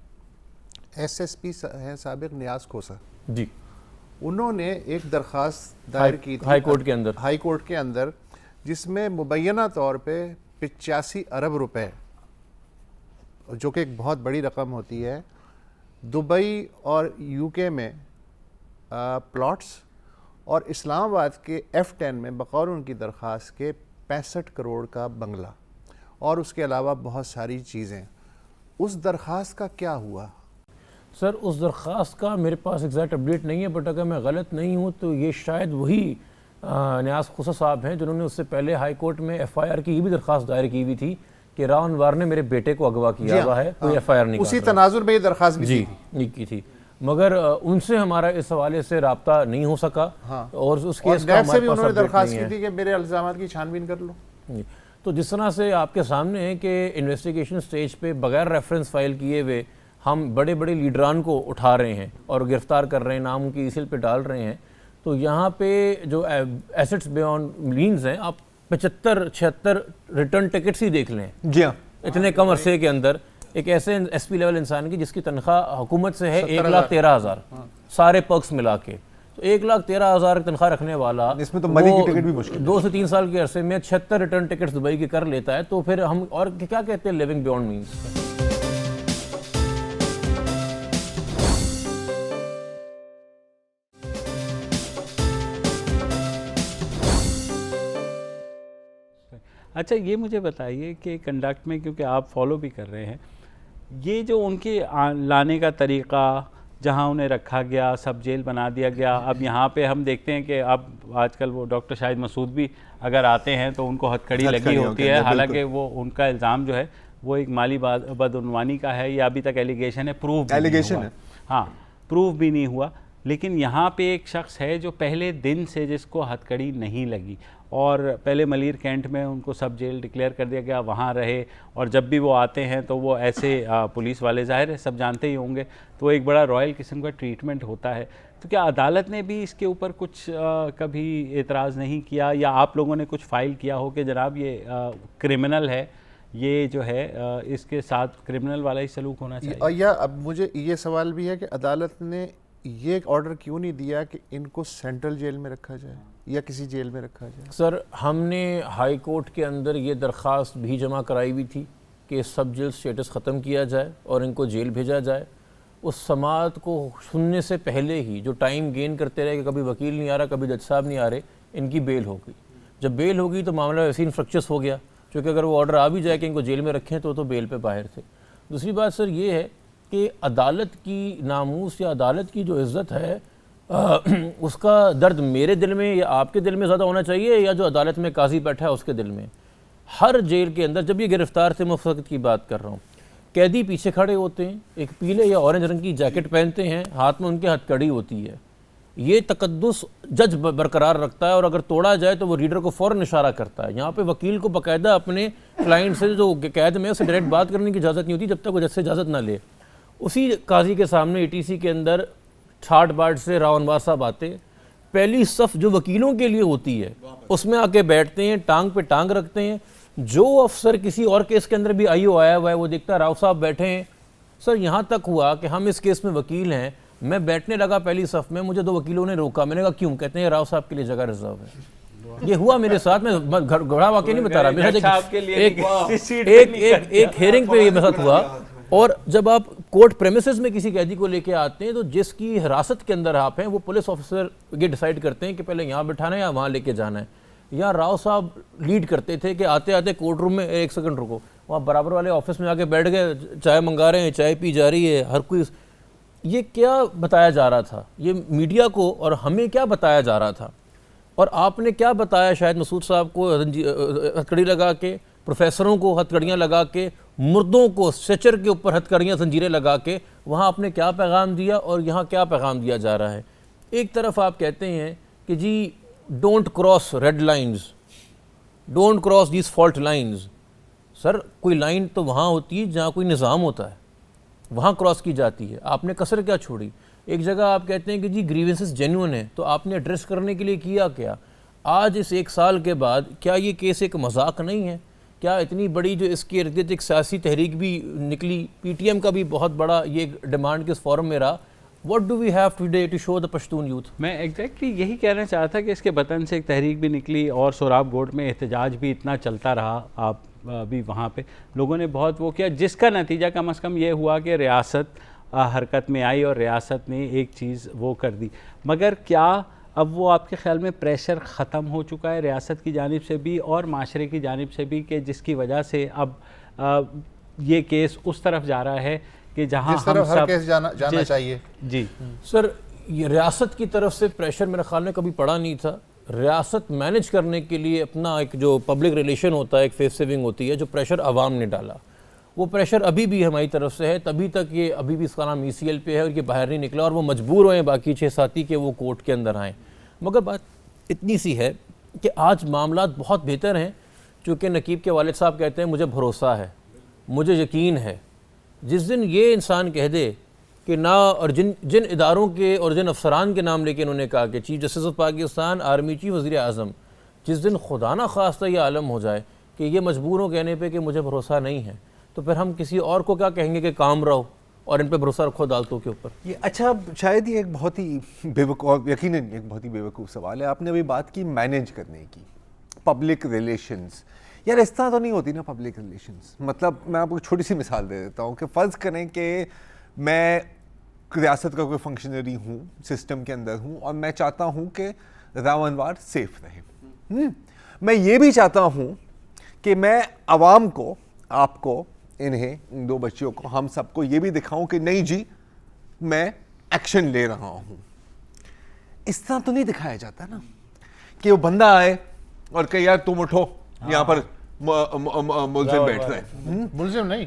SSP हैं साबिक नियाज खोसा जी, उन्होंने एक दरख्वास्त दायर की थी हाई कोर्ट के अंदर, जिसमें मुबैना तौर पे 85 अरब रुपए, जो कि एक बहुत बड़ी रकम होती है, दुबई और UK में प्लॉट्स और इस्लामाबाद के F10 में बकौल उनकी दरख्वास्त के 65 करोड़ का बंगला, और उसके अलावा बहुत सारी चीज़ें। उस दरख्वास्त का क्या हुआ? सर उस दरख्वास्त का मेरे पास एग्जैक्ट अपडेट नहीं है, बट अगर मैं गलत नहीं हूँ तो ये शायद वही नियाज खोसा साहब हैं जिन्होंने उससे पहले हाई कोर्ट में FIR की भी दरख्वास्त दायर की हुई थी कि राव अनवार ने मेरे बेटे को अगवा किया हुआ है, कोई FIR नहीं, उसी तनाजुर में ये दरख्वास्त भी जी नहीं की थी, मगर उनसे हमारा इस हवाले से राब्ता नहीं हो सका। और उस केस का से भी उन्होंने दरख्वास्त की थी कि मेरे इल्जामात की छानबीन कर लो। तो जिस तरह से आपके सामने है कि इन्वेस्टिगेशन स्टेज पे बगैर रेफरेंस फाइल किए हुए हम बड़े बड़े लीडरान को उठा रहे हैं और गिरफ्तार कर रहे हैं, नाम उनकी सील पे डाल रहे हैं, तो यहाँ पे जो एसेट्स बियॉन्ड मीन्स हैं, आप 75-76 रिटर्न टिकट्स ही देख लें जी हाँ, इतने कम अरसे के अंदर एक ऐसे SP लेवल इंसान की जिसकी तनख्वाह हुकूमत से है 1,13,000 सारे पर्क्स मिला के, तो 1,13,000 की तनख्वाह रखने वाला इसमें तो मनी की टिकट भी मुश्किल 2 से 3 साल के अरसे में 76 रिटर्न टिकट्स दुबई की कर लेता है, तो फिर हम और क्या कहते हैं लिविंग बियॉन्ड मीन्स। अच्छा ये मुझे बताइए कि कंडक्ट में, क्योंकि आप फॉलो भी कर रहे हैं, ये जो उनके लाने का तरीक़ा, जहाँ उन्हें रखा गया, सब जेल बना दिया गया, अब यहाँ पे हम देखते हैं कि अब आजकल वो डॉक्टर शाहिद मसूद भी अगर आते हैं तो उनको हथकड़ी लगी होती है, हालांकि वो उनका इल्ज़ाम जो है वो एक माली बदउनवानी का है, या अभी तक एलिगेशन है, प्रूफ है, हाँ प्रूफ भी नहीं हुआ। लेकिन यहाँ पे एक शख्स है जो पहले दिन से जिसको हथकड़ी नहीं लगी, और पहले मलीर कैंट में उनको सब जेल डिक्लेयर कर दिया गया, वहाँ रहे, और जब भी वो आते हैं तो वो ऐसे पुलिस वाले, ज़ाहिर है सब जानते ही होंगे, तो एक बड़ा रॉयल किस्म का ट्रीटमेंट होता है। तो क्या अदालत ने भी इसके ऊपर कुछ कभी एतराज़ नहीं किया, या आप लोगों ने कुछ फ़ाइल किया हो कि जनाब ये क्रिमिनल है, ये जो है इसके साथ क्रिमिनल वाला ही सलूक होना चाहिए? या अब मुझे ये सवाल भी है कि अदालत ने ये ऑर्डर क्यों नहीं दिया कि इनको सेंट्रल जेल में रखा जाए या किसी जेल में रखा जाए? सर हमने हाई कोर्ट के अंदर ये दरख्वास्त भी जमा कराई हुई थी कि सब जेल स्टेटस ख़त्म किया जाए और इनको जेल भेजा जाए। उस समाअत को सुनने से पहले ही जो टाइम गेन करते रहे कि कभी वकील नहीं आ रहा, कभी जज साहब नहीं आ रहे, इनकी बेल हो गई। जब बेल हो गई तो मामला वैसे ही इंफ्रक्चस हो गया, क्योंकि अगर वो ऑर्डर आ भी जाए कि इनको जेल में रखें तो बेल पे बाहर थे। दूसरी बात सर ये है कि अदालत की नामूस या अदालत की जो इज़्ज़त है उसका दर्द मेरे दिल में या आपके दिल में ज़्यादा होना चाहिए, या जो अदालत में काजी बैठा है उसके दिल में? हर जेल के अंदर जब ये गिरफ़्तार थे, मुफ्त की बात कर रहा हूँ, कैदी पीछे खड़े होते हैं, एक पीले या ऑरेंज रंग की जैकेट पहनते हैं, हाथ में उनके हथकड़ी होती है। ये तकद्दुस जज बरकरार रखता है, और अगर तोड़ा जाए तो वो रीडर को फ़ौरन इशारा करता है। यहाँ पे वकील को बाकायदा अपने क्लाइंट से जो कैद में उससे डायरेक्ट बात करने की इजाज़त नहीं होती जब तक वो जज से इजाज़त ना ले। उसी काजी के सामने ETC के अंदर 60 बाट से राव अनवार साहब आते, पहली सफ़ जो वकीलों के लिए होती है उसमें आके बैठते हैं, टांग पे टांग रखते हैं। जो अफसर किसी और केस के अंदर भी IO आया हुआ है, वो देखता है राव साहब बैठे हैं, सर यहाँ तक हुआ कि हम इस केस में वकील हैं, मैं बैठने लगा पहली सफ में, मुझे 2 वकीलों ने रोका, मैंने कहा क्यों? कहते हैं राव साहब के लिए जगह रिजर्व है। ये हुआ मेरे साथ, मैं घड़ा वाकई नहीं बता रहा, मेरे साथ एक हेयरिंग पे ये मेरे साथ हुआ। और जब आप कोर्ट प्रेमिसेस में किसी कैदी को लेके आते हैं तो जिसकी हिरासत के अंदर आप हैं वो पुलिस ऑफिसर ये डिसाइड करते हैं कि पहले यहाँ बिठाना है या वहाँ लेके जाना है। यहाँ राव साहब लीड करते थे कि आते आते कोर्ट रूम में 1 सेकंड रुको, वहाँ बराबर वाले ऑफिस में आके बैठ गए, चाय मंगा रहे हैं, चाय पी जा रही है हर कोई। ये क्या बताया जा रहा था, ये मीडिया को और हमें क्या बताया जा रहा था? और आपने क्या बताया शायद मसूद साहब को हथकड़ी लगा के, प्रोफेसरों को हथकड़ियाँ लगा के, मुर्दों को स्ट्रेचर के ऊपर हथकड़ियाँ जंजीरें लगा के, वहाँ आपने क्या पैगाम दिया और यहाँ क्या पैगाम दिया जा रहा है? एक तरफ आप कहते हैं कि जी don't cross red lines, don't cross these fault lines. Sir कोई लाइन तो वहाँ होती है जहाँ कोई निज़ाम होता है, वहाँ क्रॉस की जाती है, आपने कसर क्या छोड़ी? एक जगह आप कहते हैं कि जी ग्रीवेंसेस जेन्युइन है, तो आपने एड्रेस करने के लिए किया क्या? आज इस 1 साल के बाद क्या ये केस एक मजाक नहीं है? क्या इतनी बड़ी जो इसके इर्द गिर्द एक सियासी तहरीक भी निकली, PTM का भी बहुत बड़ा ये डिमांड के इस फॉरम में रहा, what do we have today to show the Pashtun youth? मैं एग्जैक्टली यही कहना चाहता कि इसके बतन से एक तहरीक भी निकली और सोराब गोट में एहतजाज भी इतना चलता रहा। आप भी वहाँ पे लोगों ने बहुत वो किया, जिसका नतीजा कम अज़ कम ये हुआ कि रियासत हरकत में आई और रियासत ने एक चीज़ वो कर दी। मगर क्या अब वो आपके ख्याल में प्रेशर ख़त्म हो चुका है रियासत की जानिब से भी और माशरे की जानिब से भी, कि जिसकी वजह से अब ये केस उस तरफ जा रहा है कि जहाँ जिस तरफ हर केस जाना चाहिए? जी सर, ये रियासत की तरफ से प्रेशर मेरे ख्याल में कभी पड़ा नहीं था। रियासत मैनेज करने के लिए अपना एक जो पब्लिक रिलेशन होता है, एक फेस सेविंग होती है, जो प्रेशर आवाम ने डाला, वो प्रेशर अभी भी हमारी तरफ से है। तभी तक ये अभी भी इसका नाम ECL पे है और ये बाहर नहीं निकला और वो मजबूर हुए बाकी 6 साथी के वो कोर्ट के अंदर आएँ। मगर बात इतनी सी है कि आज मामला बहुत बेहतर हैं, चूँकि नकीब के वालिद साहब कहते हैं मुझे भरोसा है, मुझे यकीन है। जिस दिन ये इंसान कह दे कि ना, और जिन इदारों के और जिन अफसरान के नाम लेके इन्होंने कहा कि chief justice of Pakistan, army chief, वज़ीर आज़म, जिस दिन खुदा ना खास्ता ये आलम हो जाए कि ये मजबूर हो कहने पे कि मुझे भरोसा नहीं है, तो फिर हम किसी और को क्या कहेंगे कि काम रहो और इन पे भरोसा रखो अदालतों के ऊपर? ये अच्छा, शायद ये एक बहुत ही बेवकूफ़, यकीनन एक बहुत ही बेवकूफ़ सवाल है। आपने अभी बात की मैनेज करने की, पब्लिक रिलेशंस। यार इस तरह तो नहीं होती ना पब्लिक रिलेशंस। मतलब मैं आपको छोटी सी मिसाल दे देता हूँ कि फ़र्ज़ करें कि मैं रियासत का कोई फंक्शनरी हूँ, सिस्टम के अंदर हूँ, और मैं चाहता हूँ कि राव अनवर सेफ रहे। मैं ये भी चाहता हूँ कि मैं आवाम को, आपको, इन्हें, इन 2 बच्चियों को, हम सबको ये भी दिखाऊं कि नहीं जी मैं एक्शन ले रहा हूँ। इस तरह तो नहीं दिखाया जाता ना कि वो बंदा आए और कहे यार तुम उठो, यहाँ पर मुल्जिम बैठ रहे हैं। मुल्जिम नहीं,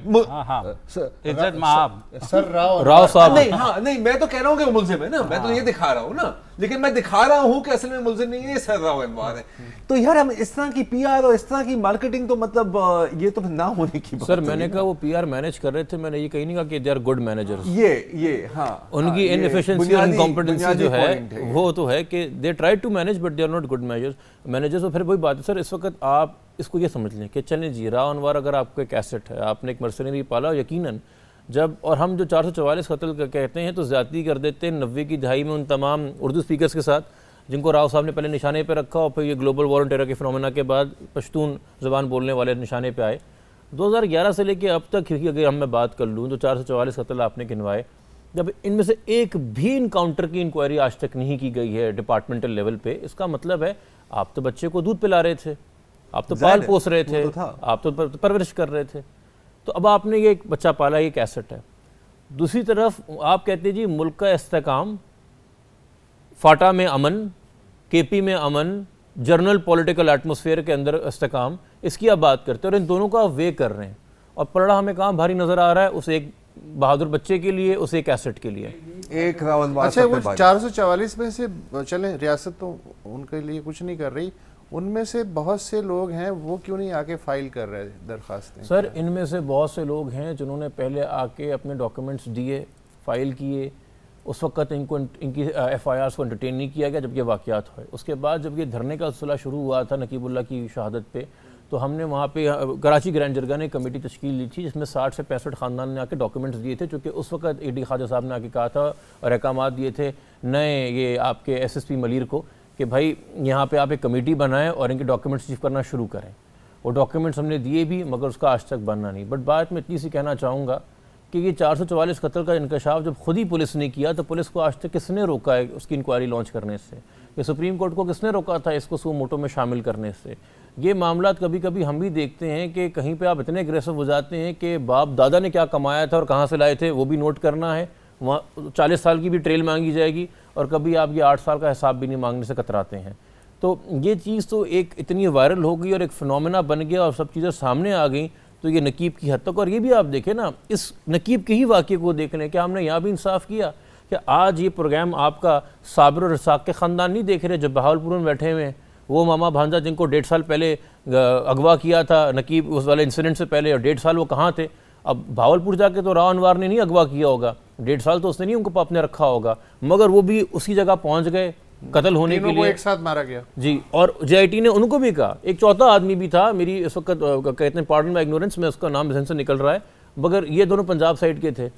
इज्जत माब सर राव साहब। नहीं, हाँ नहीं, मैं तो कह रहा हूँ कि वो मुल्जिम है ना, मैं तो ये दिखा रहा हूँ ना, लेकिन मैं दिखा रहा हूँ कि असल में मुल्जिम नहीं है, ये सर राव अनवर है। तो यार हम इस तरह की PR और इस तरह की मार्केटिंग तो मतलब ये तो ना होने की बात। सर मैंने कहा वो PR मैनेज कर रहे थे, मैंने ये कहीं नहीं कहा कि दे आर गुड मैनेजर्स। ये हाँ, उनकी इनएफिशिएंसी और इनकॉम्पिटेंसी जो है वो तो है कि they try to manage but they are not good managers. तो फिर वही बात है सर, इस वक्त आप इसको ये समझ लें कि चलें जी, राव अनवर अगर आपको एक एसेट है, आपने एक मर्सनरी पाला, यकीनन जब, और हम जो 444 कत्ल कहते हैं तो ज़्यादती कर देते हैं 90 की दहाई में उन तमाम उर्दू स्पीकर्स के साथ जिनको राव साहब ने पहले निशाने पे रखा और फिर ये ग्लोबल वॉर ऑन टेरर के फिनोमेना के बाद पश्तून ज़बान बोलने वाले निशाने पे आए। 2011 से लेके अब तक अगर मैं बात कर लूँ तो 444 कत्ल आपने गिनवाए, जब इनमें से एक भी इनकाउंटर की इंक्वायरी आज तक नहीं की गई है डिपार्टमेंटल लेवल पे, इसका मतलब है आप तो बच्चे को दूध पिला रहे थे, आप तो पाल पोस रहे थे, आप तो परवरिश कर रहे थे, तो अब आपने ये एक बच्चा पाला, ये एक एसेट है। दूसरी तरफ आप कहते हैं जी मुल्क का इस्तेकाम, फाटा में अमन, KP में अमन, जर्नल पॉलिटिकल एटमॉस्फेयर के अंदर इस्तेकाम, इसकी आप बात करते हैं और इन दोनों का आप वे कर रहे हैं, और पलड़ा हमें कहाँ भारी नज़र आ रहा है? उस एक बहादुर बच्चे के लिए, उस एक एसेट के लिए। एक राव अनवर। अच्छा, वो 444 में से चले, रियासत तो उनके लिए कुछ नहीं कर रही, उनमें से बहुत से लोग हैं वो क्यों नहीं आके फाइल कर रहे दरखास्तें? सर इनमें से बहुत से लोग हैं जिन्होंने पहले आके अपने डॉक्यूमेंट्स दिए, फाइल किए, उस वक्त इनकी FIRs को एंटरटेन नहीं किया गया जब ये वाक़यात हुए। उसके बाद जब ये धरने का सिलसिला शुरू हुआ था नकीबुल्लाह की शहादत पे, तो हमने वहाँ पे कराची ग्रैंड जरगा ने कमेटी तश्कील ली थी जिसमें 60 से 65 ख़ानदान ने आके डॉक्यूमेंट्स दिए थे, चूँकि उस वक्त AD ख्वाजा साहब ने आके कहा था और अहकामात दिए थे नए ये आपके SSP मलिर को कि भाई यहाँ पे आप एक कमेटी बनाएं और इनके डॉक्यूमेंट्स रिसीव करना शुरू करें। वो डॉक्यूमेंट्स हमने दिए भी, मगर उसका आज तक बनना नहीं। बट बात मैं इतनी सी कहना चाहूँगा कि ये 444 कत्ल का इंकशाफ जब खुद ही पुलिस ने किया तो पुलिस को आज तक किसने रोका है उसकी इंक्वायरी लॉन्च करने से? ये सुप्रीम कोर्ट को किसने रोका था इसको सू मोटो में शामिल करने से? ये मामला कभी कभी हम भी देखते हैं कि कहीं पे आप इतने एग्रेसिव हो जाते हैं कि बाप दादा ने क्या कमाया था और कहाँ से लाए थे वो भी नोट करना है, वहाँ 40 साल की भी ट्रेल मांगी जाएगी और कभी आप ये 8 साल का हिसाब भी नहीं मांगने से कतराते हैं। तो ये चीज़ तो एक इतनी वायरल हो गई और एक फिनोमेना बन गया और सब चीज़ें सामने आ गई, तो ये नकीब की हद तक। और ये भी आप देखें ना, इस नकीब के ही वाक़े को देख लें कि हमने यहाँ भी इंसाफ किया कि आज ये प्रोग्राम आपका साबिर और रसाक के ख़ानदान नहीं देख रहे जो बहावलपुर में बैठे हुए हैं, वो मामा भांजा जिनको 1.5 साल पहले अगवा किया था नकीब उस वाले इंसिडेंट से पहले, और 1.5 साल वो कहाँ थे? अब भावलपुर जाके तो राव अनवार ने नहीं अगवा किया होगा, 1.5 साल तो उसने नहीं उनको अपने रखा होगा, मगर वो भी उसी जगह पहुँच गए कत्ल होने के लिए, एक साथ मारा गया जी। और JIT ने उनको भी कहा, एक चौथा आदमी भी था, मेरी इस वक्त कहते हैं पार्डन माय इग्नोरेंस में उसका नाम जहन से निकल रहा है, मगर ये दोनों पंजाब साइड के थे।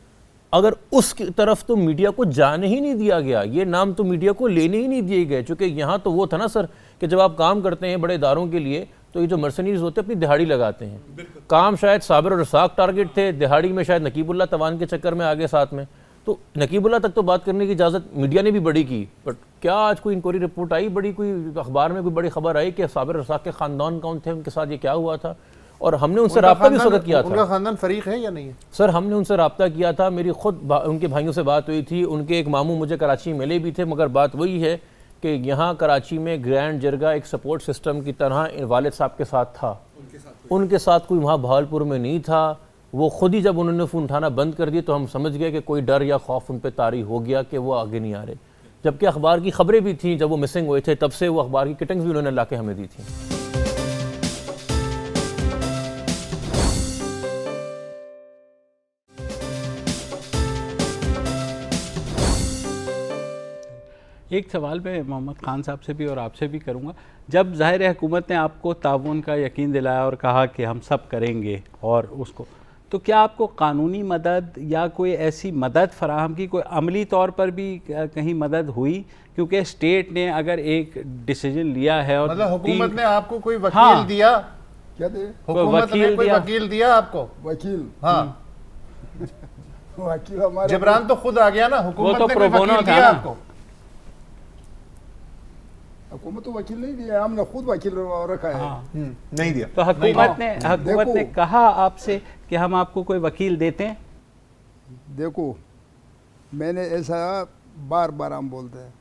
अगर उस तरफ तो मीडिया को जाने ही नहीं दिया गया, ये नाम तो मीडिया को लेने ही नहीं दिए गए, क्योंकि यहाँ तो वो था ना सर कि जब आप काम करते हैं बड़े इदारों के लिए तो ये जो मर्सनरीज होते हैं अपनी दिहाड़ी लगाते हैं। काम शायद साबिर और रसाक टारगेट थे, दिहाड़ी में शायद नकीबुल्लाह तवान के चक्कर में आगे साथ में, तो नकीबुल्लाह तक तो बात करने की इजाज़त मीडिया ने भी बड़ी की। बट क्या आज कोई इंक्वायरी रिपोर्ट आई, बड़ी कोई अखबार में कोई बड़ी खबर आई कि साबिर रसाक के ख़ानदान कौन थे, उनके साथ ये क्या हुआ था? और हमने उनसे रब्ता भी उस वक्त किया था। उनका खानदान फरीक है या नहीं है? सर हमने उनसे रब्ता किया था, मेरी खुद उनके भाइयों से बात हुई थी, उनके एक मामू मुझे कराची मिले भी थे, मगर बात वही है कि यहाँ कराची में ग्रैंड जरगा एक सपोर्ट सिस्टम की तरह वालिद साहब के साथ था, उनके साथ कोई वहाँ भावलपुर में नहीं था। वो खुद ही जब उन्होंने फ़ोन उठाना बंद कर दिए तो हम समझ गए कि कोई डर या खौफ उन पर तारी हो गया कि वो आगे नहीं आ रहे, जबकि अखबार की खबरें भी थी जब वो मिसिंग हुए थे, तब से वो अखबार की कटिंग्स भी उन्होंने ला के हमें दी थी। एक सवाल मैं मोहम्मद खान साहब से भी और आपसे भी करूंगा, जब ज़ाहिर है हुकूमत ने आपको ताउन का यकीन दिलाया और कहा कि हम सब करेंगे और उसको, तो क्या आपको कानूनी मदद या कोई ऐसी मदद फराहम की, कोई अमली तौर पर भी कहीं मदद हुई? क्योंकि स्टेट ने अगर एक डिसीजन लिया है और मतलब हुकूमत ने आपको कोई वकील हाँ, दिया? क्या दे? हुकूमत ने कोई वकील दिया आपको? वकील? हाँ वकील हमारे जबरान तो खुद आ गया ना, हुकूमत तो ने कोई प्रो बोनो वकील था दिया ना। आपको? हुकूमत तो वकील नहीं दिया, हमने खुद वकील रखा है। हाँ। नहीं दिया। तो हुकूमत ने देखो, कहा आपसे कि हम आपको कोई वकील देते हैं? देखो मैंने ऐसा बार बार हम बोलते हैं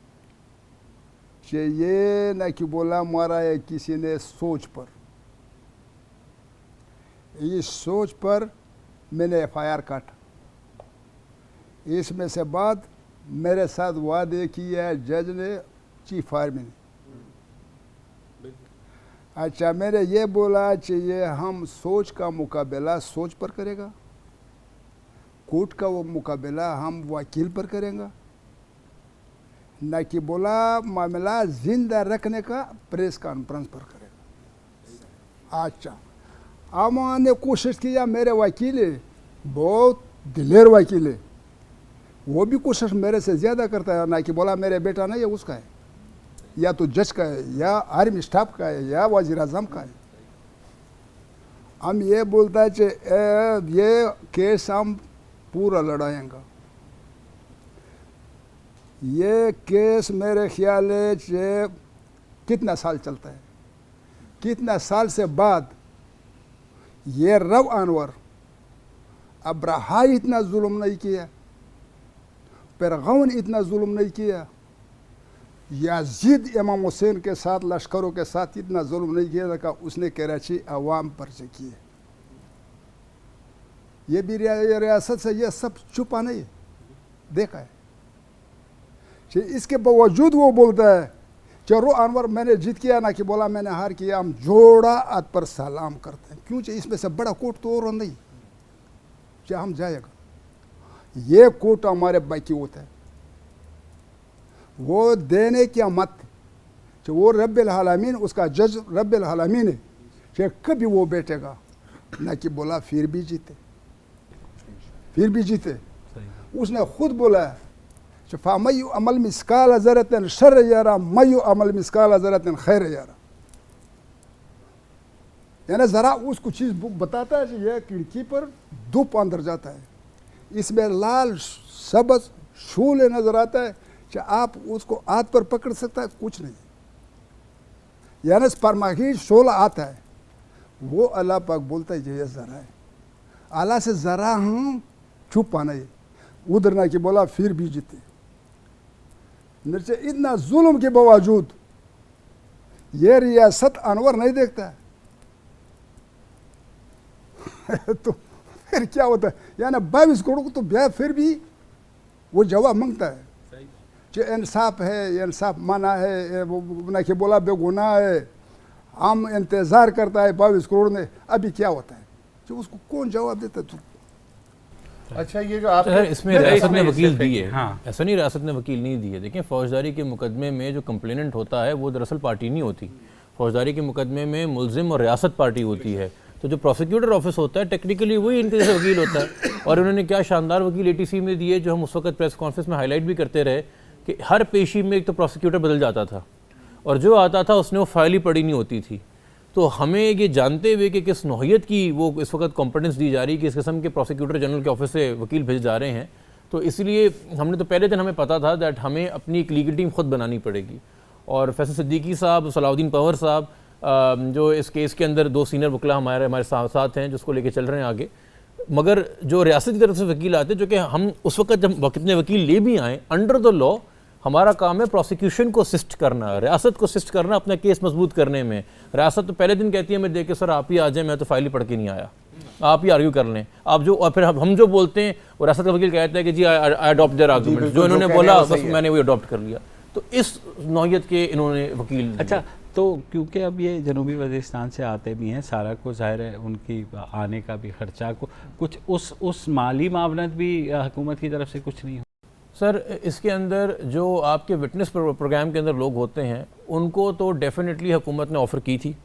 कि ये ना कि बोला मारा है किसी ने सोच पर, इस सोच पर मैंने FIR काटा, इसमें से बाद मेरे साथ वादे किया है जज ने, चीफ आर्मी ने। अच्छा मैंने ये बोला कि ये हम सोच का मुकाबला सोच पर करेगा, कोर्ट का वो मुकाबला हम वकील पर करेंगे, न कि बोला मामला जिंदा रखने का प्रेस कॉन्फ्रेंस पर करेगा। अच्छा अमान ने कोशिश किया, मेरे वकील है बहुत दिलेर वकील है, वो भी कोशिश मेरे से ज़्यादा करता है, ना कि बोला मेरे बेटा नहीं है उसका है, या तो जज का है या आर्मी स्टाफ का है या वज़ीर आज़म का है। हम ये बोलता है कि ये केस हम पूरा लड़ाएंगे। ये केस मेरे ख्याल है कि कितना साल चलता है, कितना साल से बाद ये रव अनवर अब्राहा इतना जुल्म नहीं किया, फिरौन इतना जुल्म नहीं किया, याजीद इमाम हुसैन के साथ लश्करों के साथ इतना जुल्म नहीं किया था, उसने कराची अवाम पर से किए। ये भी रियासत से ये सब छुपा नहीं है, देखा है। इसके बावजूद वो बोलता है चलो अनवर मैंने जीत किया, ना कि बोला मैंने हार किया, हम जोड़ा हाथ पर सलाम करते हैं। क्यों? इसमें से बड़ा कोर्ट तो और नहीं क्या हम जाएगा, ये कोर्ट हमारे बाकी होता है, वो देने क्या मत, जो वो रब्बिल आलमीन, उसका जज रब्बिल आलमीन है, कि कभी वो बैठेगा। ना कि बोला फिर भी जीते, फिर भी जीते। उसने खुद बोला है फ़मय्यु अमल मिस्काल ज़र्रतिन शर्र यरा मय्यु अमल मिस्काल ज़र्रतिन खैर यरा। यानी ज़रा उसको चीज़ बताता है कि यह खिड़की पर धूप अंदर जाता है, इसमें लाल सबज शूल नज़र आता है कि आप उसको हाथ पर पकड़ सकता है, कुछ नहीं। यानी परमाही शोला आता है, वो अल्लाह पाक बोलता है ये ज़रा है, अल्लाह से ज़रा हम छुपा नहीं। उधर ना कि बोला फिर भी जीते। नीचे इतना जुल्म के बावजूद ये रियासत अनवर नहीं देखता है तो फिर क्या होता है? यानी 22 करोड़ को तो ब्याह फिर भी वो जवाब मांगता है कि इंसाफ है, इंसाफ माना है, वो ना कि बोला बेगुनाह है, हम इंतज़ार करता है 22 करोड़ ने, अभी क्या होता है जो उसको कौन जवाब देता है? तो अच्छा, ये जो आप इसमें रियासत ने वकील दिए, हाँ। ऐसा नहीं रियासत ने वकील नहीं दिए। देखिए, फौजदारी के मुकदमे में जो कंप्लेनेंट होता है वो दरअसल पार्टी नहीं होती। फौजदारी के मुकदमे में मुलजिम और रियासत पार्टी होती है। तो जो प्रोसिक्यूटर ऑफिस होता है टेक्निकली वही इनके जैसे वकील होता है। और उन्होंने क्या शानदार वकील एटीसी में दिए, जो हम उस वक्त प्रेस कॉन्फ्रेंस में हाईलाइट भी करते रहे कि हर पेशी में एक तो प्रोसिक्यूटर बदल जाता था और जो आता था उसने वो फाइल ही पढ़ी नहीं होती थी। तो हमें ये जानते हुए कि किस नौहियत की वो इस वक्त कॉम्पिटेंस दी जा रही है, किस किस्म के प्रोसिक्यूटर जनरल के ऑफिस से वकील भेज जा रहे हैं, तो इसलिए हमने तो पहले दिन हमें पता था दैट हमें अपनी एक लीगल टीम खुद बनानी पड़ेगी। और फैसल सिद्दीकी साहब, सलाउद्दीन पंवर साहब, जो इस केस के अंदर 2 सीनियर वकला हमारे साथ हैं जिसको लेके चल रहे हैं आगे। मगर जो रियासत की तरफ से वकील आते जो कि हम उस वक्त जब कितने वकील ले भी आए, अंडर द लॉ हमारा काम है प्रोसिक्यूशन को असिस्ट करना, रियासत को असिस्ट करना अपना केस मजबूत करने में। रियासत तो पहले दिन कहती है मैं देख के सर आप ही आ जाए, मैं तो फाइल ही पढ़ के नहीं आया, आप ही आर्ग्यू कर लें आप जो। और फिर हम जो बोलते हैं वो रियासत का वकील कहता है कि जी आई अडॉप्ट देयर आर्गुमेंट, जो इन्होंने बोला बस मैंने वही अडॉप्ट कर लिया। तो इस नौयत के इन्होंने वकील। अच्छा, तो क्योंकि अब ये जनूबी वज़ीरिस्तान से आते भी हैं, सारा को ज़ाहिर है उनकी आने का भी ख़र्चा को कुछ उस माली मावनत भी हुकूमत की तरफ से कुछ नहीं हो। सर, इसके अंदर जो आपके विटनेस प्रोग्राम के अंदर लोग होते हैं उनको तो डेफिनेटली हुकूमत ने ऑफ़र की थी,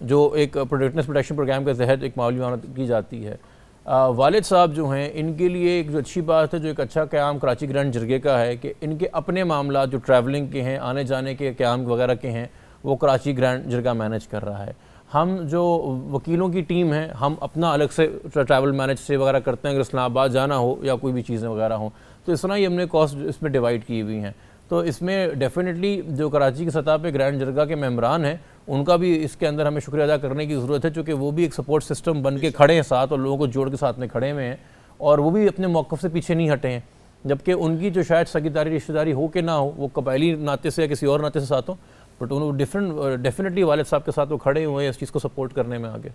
जो एक विटनेस प्रोटेक्शन प्रोग्राम के तहत एक माली मावनत की जाती है। वालिद साहब जो हैं इनके लिए एक जो अच्छी बात है, जो एक अच्छा क़याम कराची ग्रैंड जरगे का है कि इनके अपने मामला जो ट्रैवलिंग के हैं, आने जाने के क़याम वगैरह के हैं, वो कराची ग्रैंड जरगा मैनेज कर रहा है। हम जो वकीलों की टीम है हम अपना अलग से ट्रैवल मैनेज से वगैरह करते हैं, अगर इस्लामाबाद जाना हो या कोई भी चीज़ें वगैरह हों, तो इस तरह ही हमने कॉस्ट इसमें डिवाइड की हुई हैं। तो इसमें डेफिनेटली जो कराची की सतह पे ग्रैंड जरगा के मेम्बरान हैं उनका भी इसके अंदर हमें शुक्रिया अदा करने की ज़रूरत है, चूँकि वो भी एक सपोर्ट सिस्टम बन के खड़े हैं साथ और लोगों को जोड़ के साथ में खड़े हुए हैं और वो भी अपने मौक़िफ़ से पीछे नहीं हटे हैं। जबकि उनकी जो शायद सगीदारी रिश्तेदारी हो कि ना हो, वो कबायली नाते से या किसी और नाते से साथ हो, बट उन्होंने डेफिनेटली वालिद साहब के साथ वो खड़े हुए हैं इस चीज़ को सपोर्ट करने में आगे।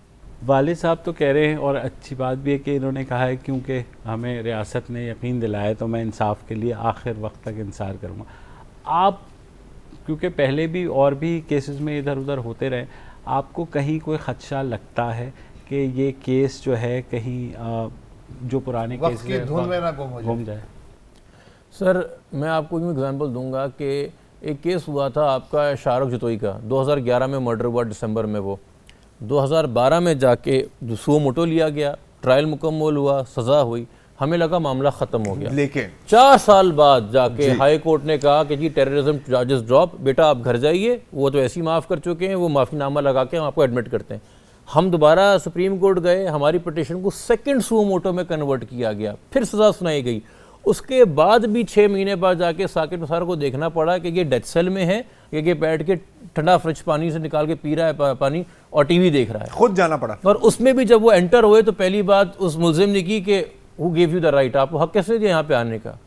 वालिद साहब तो कह रहे हैं, और अच्छी बात भी है कि इन्होंने कहा है क्योंकि हमें रियासत ने यकीन दिलाया तो मैं इंसाफ के लिए आखिर वक्त तक इंतज़ार करूँगा। आप क्योंकि पहले भी और भी केसेस में इधर उधर होते रहे, आपको कहीं कोई ख़दशा लगता है कि ये केस जो है कहीं जो पुराने केस घूम जाए? सर, मैं आपको एक एग्जांपल दूंगा कि एक केस हुआ था आपका शाहरुख जतोई का, 2011 में मर्डर हुआ दिसंबर में, वो 2012 में जाके सुओ मोटो लिया गया, ट्रायल मुकम्मल हुआ, सज़ा हुई, हमें लगा मामला ख़त्म हो गया। लेकिन 4 साल बाद जाके हाई कोर्ट ने कहा कि जी टेररिज्म चार्जेस ड्रॉप, बेटा आप घर जाइए, वो तो ऐसे ही माफ़ कर चुके हैं, वो माफ़ीनामा लगा के हम आपको एडमिट करते हैं। हम दोबारा सुप्रीम कोर्ट गए, हमारी पिटीशन को सेकंड सुओ मोटो में कन्वर्ट किया गया, फिर सज़ा सुनाई गई। उसके बाद भी 6 महीने बाद जाके साकिब निसार को देखना पड़ा कि ये डेथ सेल में है, ये बैठ के ठंडा फ्रिज पानी से निकाल के पी रहा है पानी और टीवी देख रहा है, खुद जाना पड़ा। और उसमें भी जब वो एंटर हुए तो पहली बात उस मुलजिम ने की कि who give you the right, आपको हक कैसे दिया यहाँ पे आने का।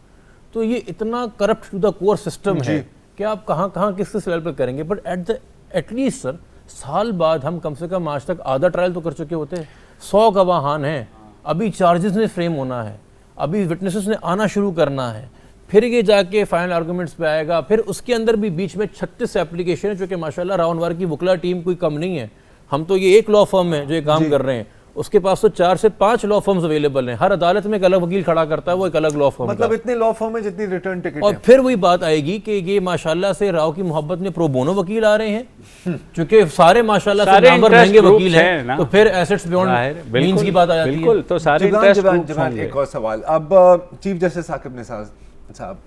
तो ये इतना corrupt to the core system है कि आप कहाँ किस लेवल पर करेंगे। बट एटलीस्ट सर, साल बाद हम कम से कम आज तक आधा ट्रायल तो कर चुके होते हैं, 100 गवाहान हैं, अभी चार्जेस में फ्रेम होना है, अभी विटनेसेस ने आना शुरू करना है, फिर ये जाके फाइनल आर्गूमेंट्स पे आएगा, फिर उसके अंदर भी बीच में 36 एप्लीकेशन है, जो कि माशाल्लाह राउंडवार की वकला टीम कोई कम नहीं है। हम तो ये एक लॉ फर्म है जो ये काम कर रहे हैं, उसके पास तो 4 से 5 लॉ फर्म्स अवेलेबल हैं, हर अदालत में एक अलग वकील खड़ा करता है, वो एक अलग लॉ फर्म मतलब इतने लॉ फर्म है जितनी रिटर्न टिकट और है। फिर वही बात आएगी कि ये माशाल्लाह से राव की मोहब्बत में प्रो बोनो वकील आ रहे हैं, क्योंकि सारे माशाल्लाह से सारे नामवर interest महंगे groups वकील हैं हैं, ना। तो फिर एसेट्स बियॉन्ड मींस की बात आ जाती है। बिल्कुल, तो सारे जिब्रान, इंटरेस्ट जिब्रान, ग्रुप्स जिब्रान, होंगे। एक और सवाल। अब चीफ जस्टिस साकिब निसार साहब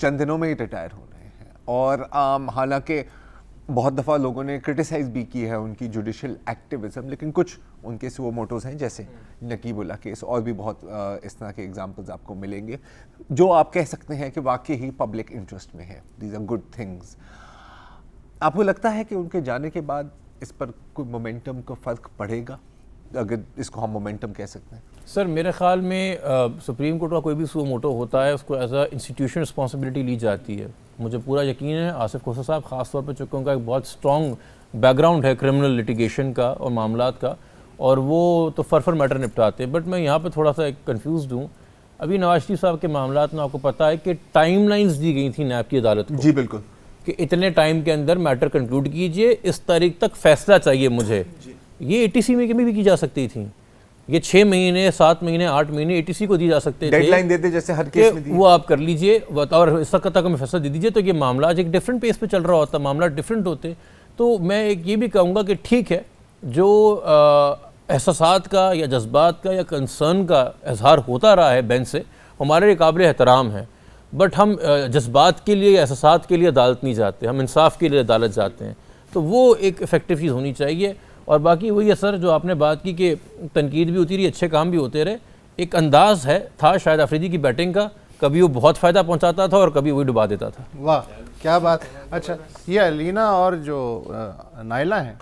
चंद दिनों में ही रिटायर हो रहे हैं और हालांकि बहुत दफ़ा लोगों ने क्रिटिसाइज भी की है उनकी जुडिशल एक्टिविज्म, लेकिन कुछ उनके वो मोटोज हैं जैसे नकीबुल्ला केस, और भी बहुत इस तरह के एग्जांपल्स आपको मिलेंगे जो आप कह सकते हैं कि वाकई ही पब्लिक इंटरेस्ट में है। These are good things. आपको लगता है कि उनके जाने के बाद इस पर कोई मोमेंटम का फ़र्क पड़ेगा, अगर इसको हम मोमेंटम कह सकते हैं? सर मेरे ख्याल में सुप्रीम कोर्ट का कोई भी सो मोटो होता है उसको एज अ इंस्टीट्यूशन रिस्पॉन्सिबिलिटी ली जाती है। मुझे पूरा यकीन है आसिफ खोसा साहब ख़ास तौर पर, चूँकि उनका एक बहुत स्ट्रॉन्ग बैकग्राउंड है क्रिमिनल लिटिगेशन का और मामलात का, और वो तो फर मैटर निपटाते हैं। बट मैं यहाँ पे थोड़ा सा कन्फ्यूज़ हूँ। अभी नवाज शरीफ साहब के मामलात में आपको पता है कि टाइमलाइंस दी गई थी नैब की अदालत को जी बिल्कुल, कि इतने टाइम के अंदर मैटर कंक्लूड कीजिए, इस तारीख तक फैसला चाहिए मुझे। ये एटीसी में भी की जा सकती थी, ये 6 महीने 7 महीने 8 महीने एटीसी को दी जा सकते थे, डेडलाइन देते जैसे हर केस में दी। वो आप कर लीजिए और इस तक हमें फैसला दे दीजिए, तो ये मामला आज एक डिफरेंट पेस पे चल रहा होता, मामला डिफरेंट होते। तो मैं एक ये भी कहूँगा कि ठीक है, जो एहसासात का या जज्बात का या कंसर्न का इजहार होता रहा है बेंच से, हमारे लिए काबिल एहतराम है। बट हम जज्बात के लिए या एहसासात के लिए अदालत नहीं जाते, हम इंसाफ के लिए अदालत जाते हैं। तो वो एक इफ़ेक्टिव चीज़ होनी चाहिए। और बाकी वही है सर, जो आपने बात की कि तनकीद भी होती रही, अच्छे काम भी होते रहे। एक अंदाज़ था शायद अफरीदी की बैटिंग का, कभी वो बहुत फ़ायदा पहुंचाता था और कभी वही डुबा देता था। वाह क्या बात। अच्छा, ये अलीना और जो नाइला हैं,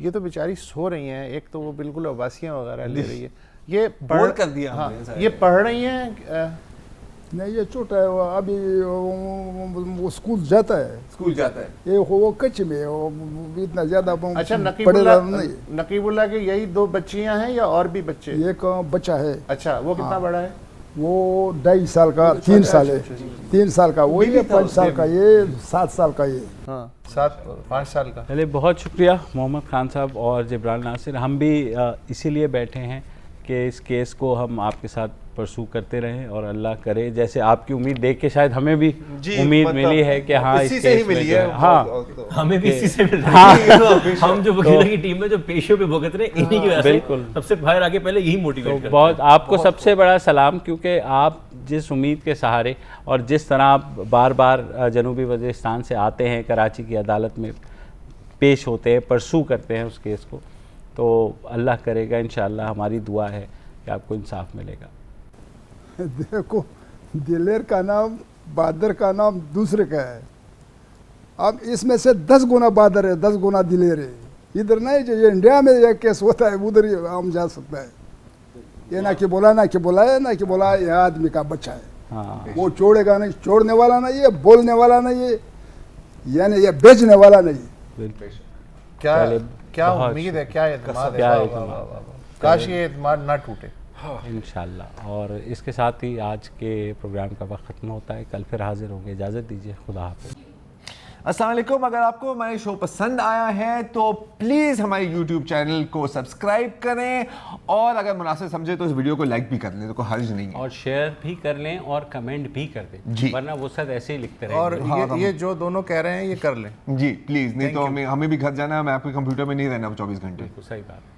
ये तो बेचारी सो रही हैं, एक तो वो बिल्कुल उबासियाँ वगैरह ले रही है, ये बोर कर दिया हाँ, हमने सारे। ये पढ़ रही हैं। नहीं ये छोटा है, वो अभी वो स्कूल जाता है, स्कूल जाता है। ये वो कच्चे में वो इतना ज़्यादा अच्छा, पढ़ेगा नहीं। नकीबुल्ला के यही 2 बच्चियां हैं या और भी बच्चे? एक बच्चा है, अच्छा, वो कितना बड़ा है? वो 2.5 साल का, 3 साल है, 3 साल का वो, ये 5 साल का, ये 7 साल का, ये हाँ 5 साल का। चलिए, बहुत शुक्रिया मोहम्मद खान साहब और जिब्रान नासिर। हम भी इसीलिए बैठे हैं कि इस केस को हम आपके साथ परसू करते रहें, और अल्लाह करे जैसे आपकी उम्मीद देख के शायद हमें भी उम्मीद मिली है कि हाँ इसी इस से ही केस में मिली जो है। हाँ हमें भी इसी से मिल रहा है। हम जो वकीलों की टीम में जो पेशों पे भुगत रहे हैं, इन्हीं की वजह से बिल्कुल। सबसे बाहर आगे पहले यही मोटिवेट करते हैं। बहुत आपको सबसे बड़ा सलाम, क्योंकि आप जिस उम्मीद के सहारे और जिस तरह आप बार बार जनूबी वज़ीरिस्तान से आते हैं, कराची की अदालत में पेश होते हैं, परसू करते हैं उस केस को, तो अल्लाह करेगा इंशाअल्लाह, हमारी दुआ है कि आपको इंसाफ मिलेगा। देखो, दिलेर का नाम, बहादुर का नाम दूसरे का है। अब इसमें से 10 गुना बहादुर है, 10 गुना दिलेर है। इधर नहीं, जो ये इंडिया में यह केस होता है उधर ही हम जा सकता है। ये ना कि बोला ना कि बोला है, ना कि बोला ये आदमी का बच्चा है, हाँ, वो छोड़ेगा नहीं, छोड़ने वाला नहीं है, बोलने वाला नहीं है, यानी ये बेचने वाला नहीं है। बिल्कुल। क्या चलिए, क्या बहुत उम्मीद है, क्या एतमाद है, क्या वाह, एतमाद। वाह, वाह, वाह। काश ये एतमाद ना टूटे। इंशाल्लाह। और इसके साथ ही आज के प्रोग्राम का वक्त ख़त्म होता है। कल फिर हाजिर होंगे, इजाज़त दीजिए, खुदा हाफ़िज़। अस्सलाम वालेकुम। अगर आपको हमारे शो पसंद आया है तो प्लीज़ हमारे YouTube चैनल को सब्सक्राइब करें, और अगर मुनासिब समझे तो इस वीडियो को लाइक भी कर लें, तो कोई हर्ज नहीं है। और शेयर भी कर लें और कमेंट भी कर दें, जी। वरना वो सब ऐसे ही लिखते रहेंगे। और ये जो दोनों कह रहे हैं ये कर लें। जी प्लीज़, नहीं तो हमें भी घर जाना है, मैं आपके कंप्यूटर में नहीं रहना 24 घंटे। सही बात है।